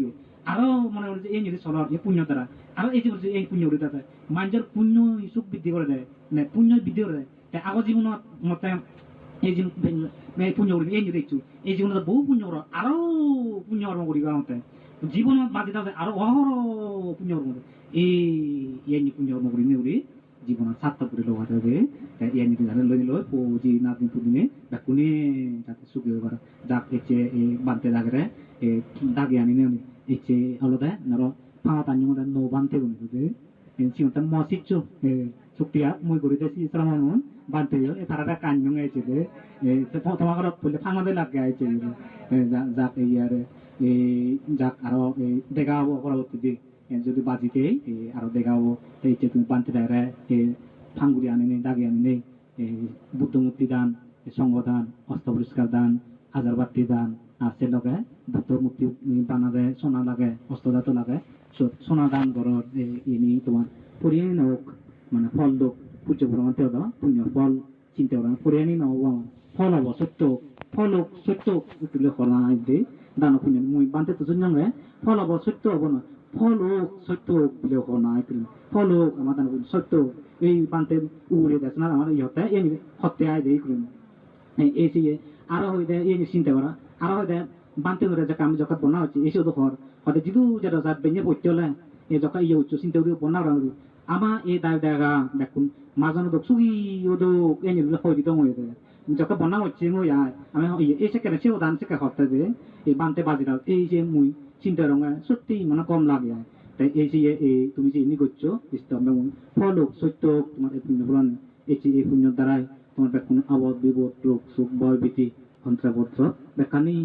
A: আরো মনে করে যে এই নিয়ে চলার পুণ্য দ্বারা আরো এই যে বলছে এই পুণ্য করি তাতে মানুষের পুণ্য সুখ বৃদ্ধি করে দেয় মানে পুণ্য বৃদ্ধি করে দেয় তাই আগর জীবনত মতে এই যে পুণ্য করি এই দেখছো এই জীবনত বহু পুণ্য করো আরো পুণ্য কর্ম করিবা মতে জীবনত বাজি থাকে আরো অহর পুণ্য কর্ম এই পুণ্য কর্ম করি নেউরি জীবনত সার্থক করে লগাতে হবে এই নীতি জানে লই লই পৌজি নাদিন পুদিনে বা কোনে যাতে সুখী হবার যাক এসে বানতে দাগরে দাগে আনি নেউনি এসে আলাদা নর ফাঁকা তানি মধ্যে নো বানতে গুনি সিমটা মসিচ্ছো চুক্তিয়া মই করে দেছি শ্রমণ বানতে তারা কান্যং আইছে দে তোমার বলে ফাঁমাতে লাগে আইছে যাক এই আর যাক আরো দেখা হবো পরবর্তীতে যদি বাজিতে আরো দেখা হবো এই যে তুমি বানতে দাঁড়ায় ফাঙ্গুরি আনি নেই দাগে আনি নেই বুদ্ধমূর্তি দান সংঘদান অস্ত্র পরিষ্কার দান হাজার বাতি দান আর সে লগে বুদ্ধ মূর্তি বানা দেয় সোনা লাগে অস্ত্রদাত লাগে সোনা দান করর ইনি তোমার পরিয়ে নক মানে ফল দোক পুজো ভ্রমণতে হতো পুণ্য ফল চিন্তা করা পরিয়ে নি নব ফল হব সত্য ফল হোক সত্য তুলে করা দে দান পুণ্য মুই বানতে তো শুনলাম ফল হব সত্য হব না ফল হোক সত্য হোক বলে না ফল হোক আমার দান সত্য এই বানতে উড়ে দেশ না আমার ইহতে এই হত্যা আয় দেই করুন এই যে আরো হইতে এই চিন্তা করা আরো হইতে বানতে ধরে যে আমি যখন বনা হচ্ছে এসে তো হর হয়তো জিদু যেটা যার বেঞ্জে পড়তে হলে এ যখন ইয়ে হচ্ছে চিন্তা করি বনা রাখি আমার এই দায় দেখা দেখুন মাঝানো দোক সুগি ও দোক এই নিলে হয়ে দিতে হয়ে যায় যখন বনা হচ্ছে মই আমি এই সেখানে সেও দান সেখানে হত্যা যে এই বানতে বাজি দাও এই যে মুই চিন্তা রঙা সত্যি মানে কম লাগে তাই এই যে তুমি যে এমনি করছো ফল হোক সত্য তোমার এই পুণ্য পুরাণ এই যে এই পুণ্যর দ্বারাই তোমার বেকুন আবদ বিপদ রোগ সুখ ভয় ভীতি সন্ত্রাপত্র বেকানি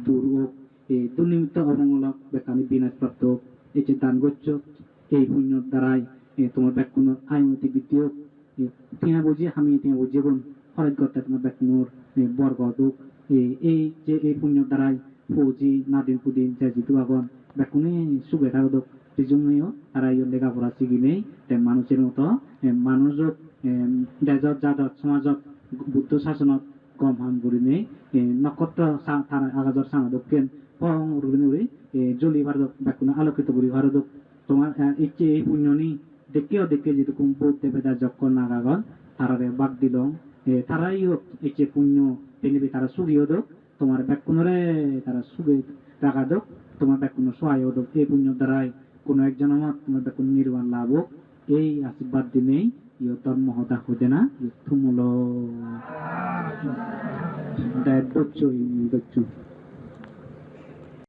A: দূর হোক এই দুর্নিমিত্ত অমঙ্গলক বেকানি বিনাশপ্রাপ্ত হোক এই যে দান করছ এই পুণ্যর দ্বারাই তোমার বেকুন আয়নতি বৃদ্ধি হোক টিয়া বুঝিয়ে আমি টিয়া বুঝিয়ে বোন হরেক করতে তোমার বেকুনোর বর্গ হোক এই যে এই পুণ্যর দ্বারাই ফৌজি নাদিন পুদিন যে জিতু আগন বেকুনে সুবিধা হোক সেই জন্যও তারা এই লেখাপড়া শিখি নেই মানুষের মতো মানুষক দেজত জাতত সমাজত বুদ্ধ শাসনত গম হাম করি নেই নক্ষত্র আগাজর সানা দক্ষিণ পং রুগী জলি ভারত বেকুনে আলোকিত করি ভারত তোমার ইচ্ছে এই পুণ্য নি দেখে যেহেতু কুম্পুর দেবেদা যক্ষর নাগাগন তারারে বাদ দিল তারাই ইচ্ছে পুণ্য তেনেবে তারা সুগিও দোক তোমার বেকুনরে তারা সুগে টাকা দোক তোমার বেকুন সহায় দোক এই পুণ্য দ্বারাই কোনো একজন আমার তোমার বেকুন নির্বাণ লাভ হোক এই আশীর্বাদ দিনেই ইয় ধর্ম হতা হতে না থুমুল দেখছো